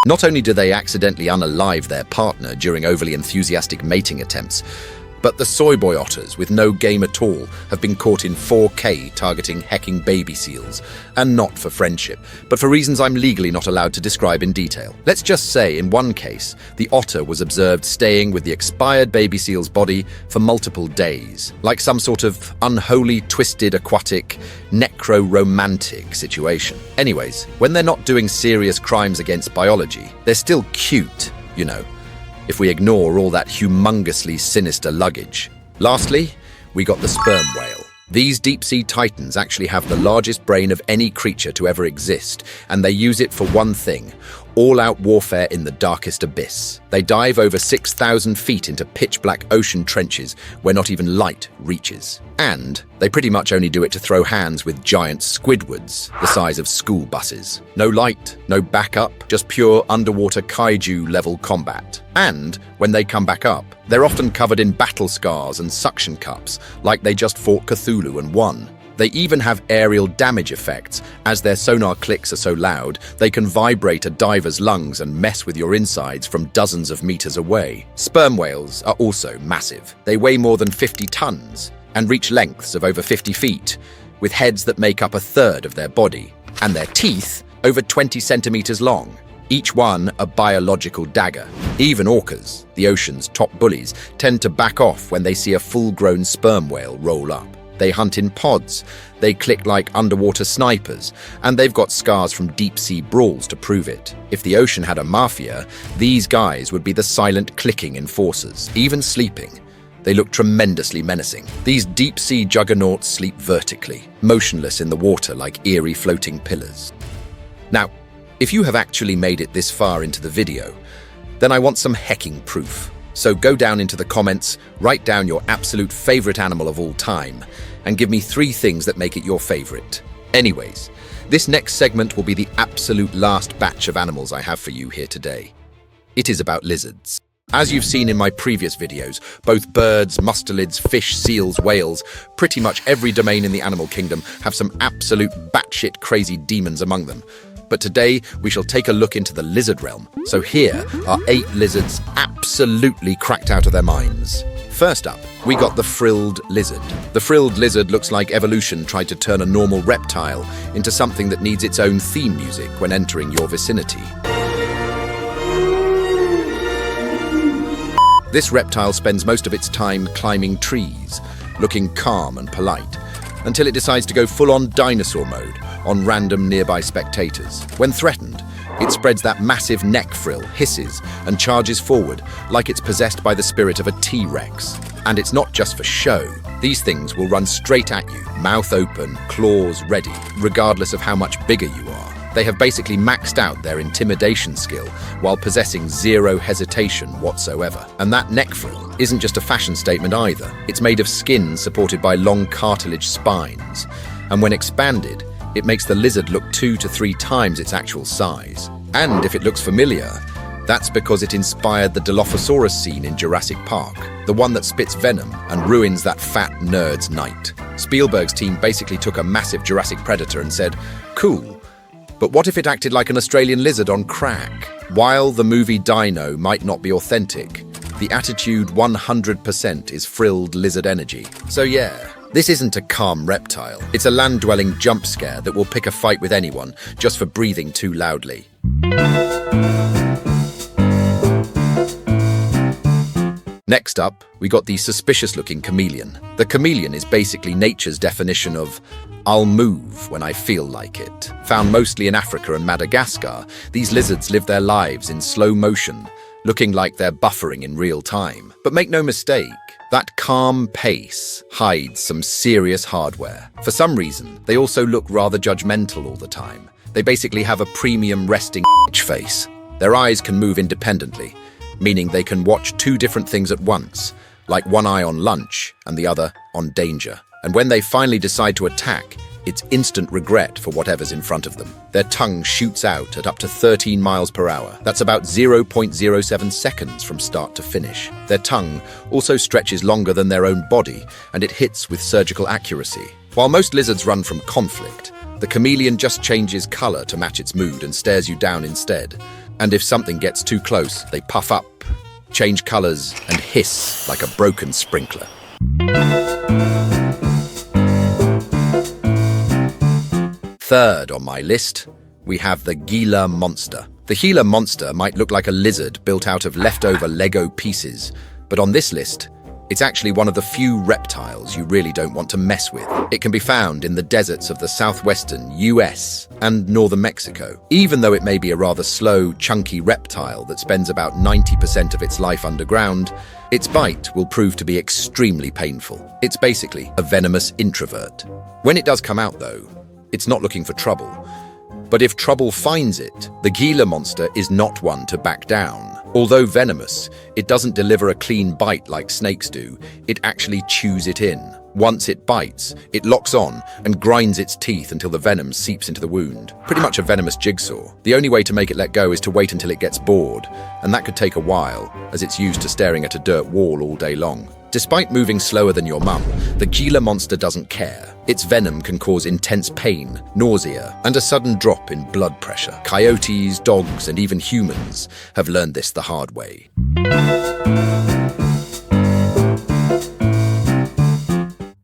Not only do they accidentally unalive their partner during overly enthusiastic mating attempts, but the soy boy otters with no game at all have been caught in 4K targeting hecking baby seals, and not for friendship, but for reasons I'm legally not allowed to describe in detail. Let's just say in one case, the otter was observed staying with the expired baby seal's body for multiple days, like some sort of unholy, twisted, aquatic, necro-romantic situation. Anyways, when they're not doing serious crimes against biology, they're still cute, you know, if we ignore all that humongously sinister luggage. Lastly, we got the sperm whale. These deep-sea titans actually have the largest brain of any creature to ever exist, and they use it for one thing: all-out warfare in the darkest abyss. They dive over 6,000 feet into pitch-black ocean trenches where not even light reaches. And they pretty much only do it to throw hands with giant squidwards the size of school buses. No light, no backup, just pure underwater kaiju-level combat. And when they come back up, they're often covered in battle scars and suction cups, like they just fought Cthulhu and won. They even have aerial damage effects, as their sonar clicks are so loud, they can vibrate a diver's lungs and mess with your insides from dozens of meters away. Sperm whales are also massive. They weigh more than 50 tons and reach lengths of over 50 feet, with heads that make up a third of their body, and their teeth over 20 centimeters long, each one a biological dagger. Even orcas, the ocean's top bullies, tend to back off when they see a full-grown sperm whale roll up. They hunt in pods, they click like underwater snipers, and they've got scars from deep-sea brawls to prove it. If the ocean had a mafia, these guys would be the silent clicking enforcers, even sleeping. They look tremendously menacing. These deep-sea juggernauts sleep vertically, motionless in the water like eerie floating pillars. Now, if you have actually made it this far into the video, then I want some hecking proof. So go down into the comments, write down your absolute favorite animal of all time, and give me 3 things that make it your favorite. Anyways, this next segment will be the absolute last batch of animals I have for you here today. It is about lizards. As you've seen in my previous videos, both birds, mustelids, fish, seals, whales, pretty much every domain in the animal kingdom have some absolute batshit crazy demons among them. But today, we shall take a look into the lizard realm. So here are 8 lizards absolutely cracked out of their minds. First up, we got the frilled lizard. The frilled lizard looks like evolution tried to turn a normal reptile into something that needs its own theme music when entering your vicinity. This reptile spends most of its time climbing trees, looking calm and polite, until it decides to go full-on dinosaur mode on random nearby spectators. When threatened, it spreads that massive neck frill, hisses, and charges forward like it's possessed by the spirit of a T-Rex. And it's not just for show. These things will run straight at you, mouth open, claws ready, regardless of how much bigger you are. They have basically maxed out their intimidation skill while possessing zero hesitation whatsoever. And that neck frill isn't just a fashion statement either. It's made of skin supported by long cartilage spines. And when expanded, it makes the lizard look 2 to 3 times its actual size. And if it looks familiar, that's because it inspired the Dilophosaurus scene in Jurassic Park, the one that spits venom and ruins that fat nerd's night. Spielberg's team basically took a massive Jurassic predator and said, cool, but what if it acted like an Australian lizard on crack? While the movie Dino might not be authentic, the attitude 100% is frilled lizard energy. So yeah, this isn't a calm reptile. It's a land-dwelling jump scare that will pick a fight with anyone just for breathing too loudly. Next up, we got the suspicious-looking chameleon. The chameleon is basically nature's definition of I'll move when I feel like it. Found mostly in Africa and Madagascar, these lizards live their lives in slow motion, looking like they're buffering in real time. But make no mistake, that calm pace hides some serious hardware. For some reason, they also look rather judgmental all the time. They basically have a premium resting face. Their eyes can move independently, meaning they can watch 2 different things at once, like one eye on lunch and the other on danger. And when they finally decide to attack, it's instant regret for whatever's in front of them. Their tongue shoots out at up to 13 miles per hour. That's about 0.07 seconds from start to finish. Their tongue also stretches longer than their own body, and it hits with surgical accuracy. While most lizards run from conflict, the chameleon just changes color to match its mood and stares you down instead. And if something gets too close, they puff up, change colors, and hiss like a broken sprinkler. Third on my list, we have the Gila monster. The Gila monster might look like a lizard built out of leftover Lego pieces, but on this list, it's actually one of the few reptiles you really don't want to mess with. It can be found in the deserts of the southwestern US and northern Mexico. Even though it may be a rather slow, chunky reptile that spends about 90% of its life underground, its bite will prove to be extremely painful. It's basically a venomous introvert. When it does come out, though, it's not looking for trouble. But if trouble finds it, the Gila monster is not one to back down. Although venomous, it doesn't deliver a clean bite like snakes do. It actually chews it in. Once it bites, it locks on and grinds its teeth until the venom seeps into the wound. Pretty much a venomous jigsaw. The only way to make it let go is to wait until it gets bored, and that could take a while, as it's used to staring at a dirt wall all day long. Despite moving slower than your mum, the Gila monster doesn't care. Its venom can cause intense pain, nausea, and a sudden drop in blood pressure. Coyotes, dogs, and even humans have learned this the hard way.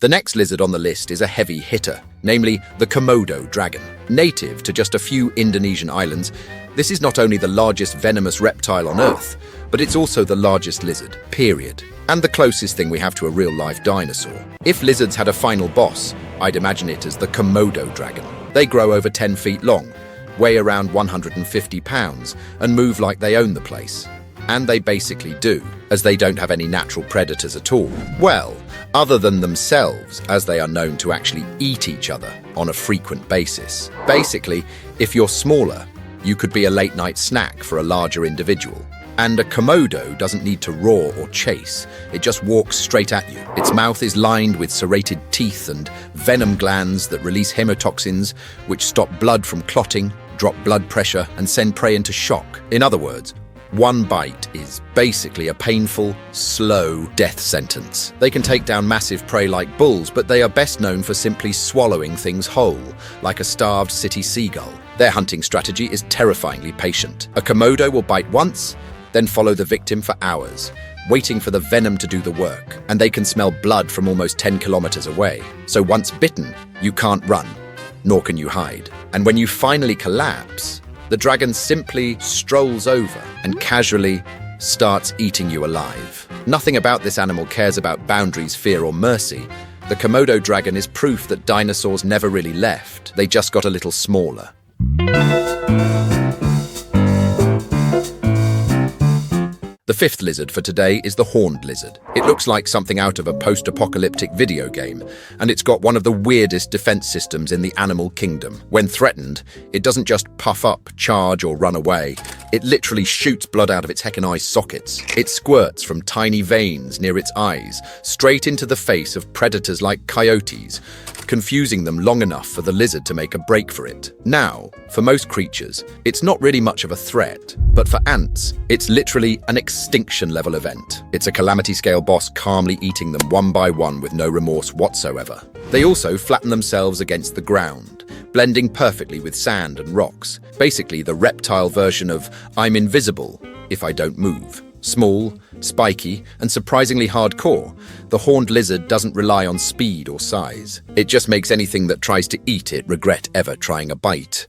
The next lizard on the list is a heavy hitter, namely the Komodo dragon. Native to just a few Indonesian islands, This is not only the largest venomous reptile on Earth, but it's also the largest lizard, period. And the closest thing we have to a real-life dinosaur. If lizards had a final boss, I'd imagine it as the Komodo dragon. They grow over 10 feet long, weigh around 150 pounds, and move like they own the place. And they basically do, as they don't have any natural predators at all. Well, other than themselves, as they are known to actually eat each other on a frequent basis. Basically, if you're smaller, you could be a late-night snack for a larger individual. And a Komodo doesn't need to roar or chase, it just walks straight at you. Its mouth is lined with serrated teeth and venom glands that release hemotoxins, which stop blood from clotting, drop blood pressure, and send prey into shock. In other words, one bite is basically a painful, slow death sentence. They can take down massive prey like bulls, but they are best known for simply swallowing things whole, like a starved city seagull. Their hunting strategy is terrifyingly patient. A Komodo will bite once, then follow the victim for hours, waiting for the venom to do the work, and they can smell blood from almost 10 kilometers away. So once bitten, you can't run, nor can you hide. And when you finally collapse, the dragon simply strolls over and casually starts eating you alive. Nothing about this animal cares about boundaries, fear, or mercy. The Komodo dragon is proof that dinosaurs never really left. They just got a little smaller. The fifth lizard for today is the horned lizard. It looks like something out of a post-apocalyptic video game, and it's got one of the weirdest defense systems in the animal kingdom. When threatened, it doesn't just puff up, charge, or run away. It literally shoots blood out of its heckin' eye sockets. It squirts from tiny veins near its eyes, straight into the face of predators like coyotes, confusing them long enough for the lizard to make a break for it. Now, for most creatures, it's not really much of a threat, but for ants, it's literally an extinction-level event. It's a calamity-scale boss calmly eating them one by one with no remorse whatsoever. They also flatten themselves against the ground, blending perfectly with sand and rocks. Basically, the reptile version of I'm invisible if I don't move. Small, spiky, and surprisingly hardcore, the horned lizard doesn't rely on speed or size. It just makes anything that tries to eat it regret ever trying a bite.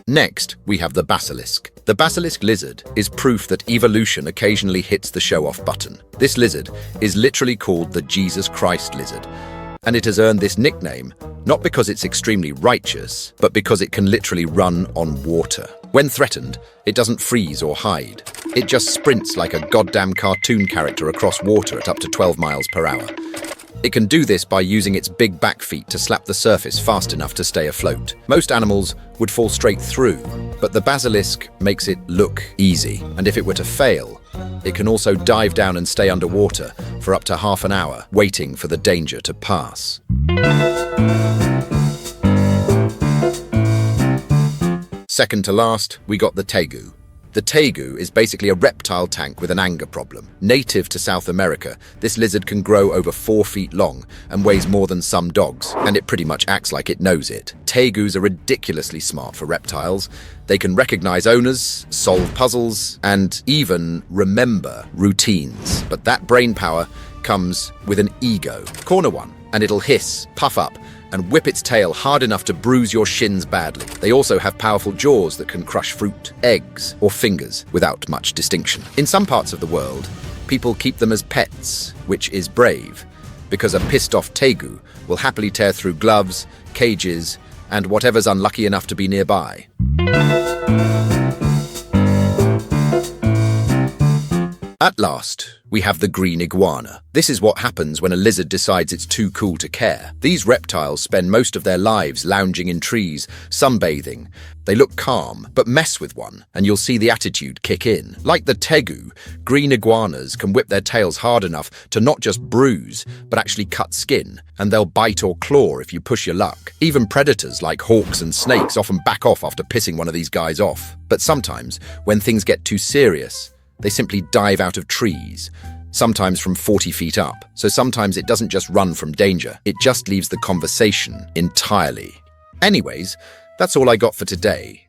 Next, we have the basilisk. The basilisk lizard is proof that evolution occasionally hits the show-off button. This lizard is literally called the Jesus Christ lizard, and it has earned this nickname not because it's extremely righteous, but because it can literally run on water. When threatened, it doesn't freeze or hide. It just sprints like a goddamn cartoon character across water at up to 12 miles per hour. It can do this by using its big back feet to slap the surface fast enough to stay afloat. Most animals would fall straight through, but the basilisk makes it look easy. And if it were to fail, it can also dive down and stay underwater for up to half an hour, waiting for the danger to pass. Second to last, we got the tegu. The tegu is basically a reptile tank with an anger problem. Native to South America, this lizard can grow over 4 feet long and weighs more than some dogs, and it pretty much acts like it knows it. Tegus are ridiculously smart for reptiles. They can recognize owners, solve puzzles, and even remember routines. But that brain power comes with an ego. Corner one, and it'll hiss, puff up, and whip its tail hard enough to bruise your shins badly. They also have powerful jaws that can crush fruit, eggs, or fingers without much distinction. In some parts of the world, people keep them as pets, which is brave, because a pissed-off tegu will happily tear through gloves, cages, and whatever's unlucky enough to be nearby. At last, we have the green iguana. This is what happens when a lizard decides it's too cool to care. These reptiles spend most of their lives lounging in trees, sunbathing. They look calm, but mess with one, and you'll see the attitude kick in. Like the tegu, green iguanas can whip their tails hard enough to not just bruise, but actually cut skin, and they'll bite or claw if you push your luck. Even predators like hawks and snakes often back off after pissing one of these guys off. But sometimes, when things get too serious, they simply dive out of trees, sometimes from 40 feet up. So sometimes it doesn't just run from danger, it just leaves the conversation entirely. Anyways, that's all I got for today.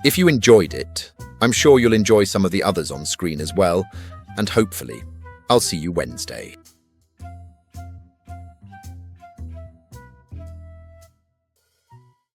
If you enjoyed it, I'm sure you'll enjoy some of the others on screen as well, and hopefully, I'll see you Wednesday.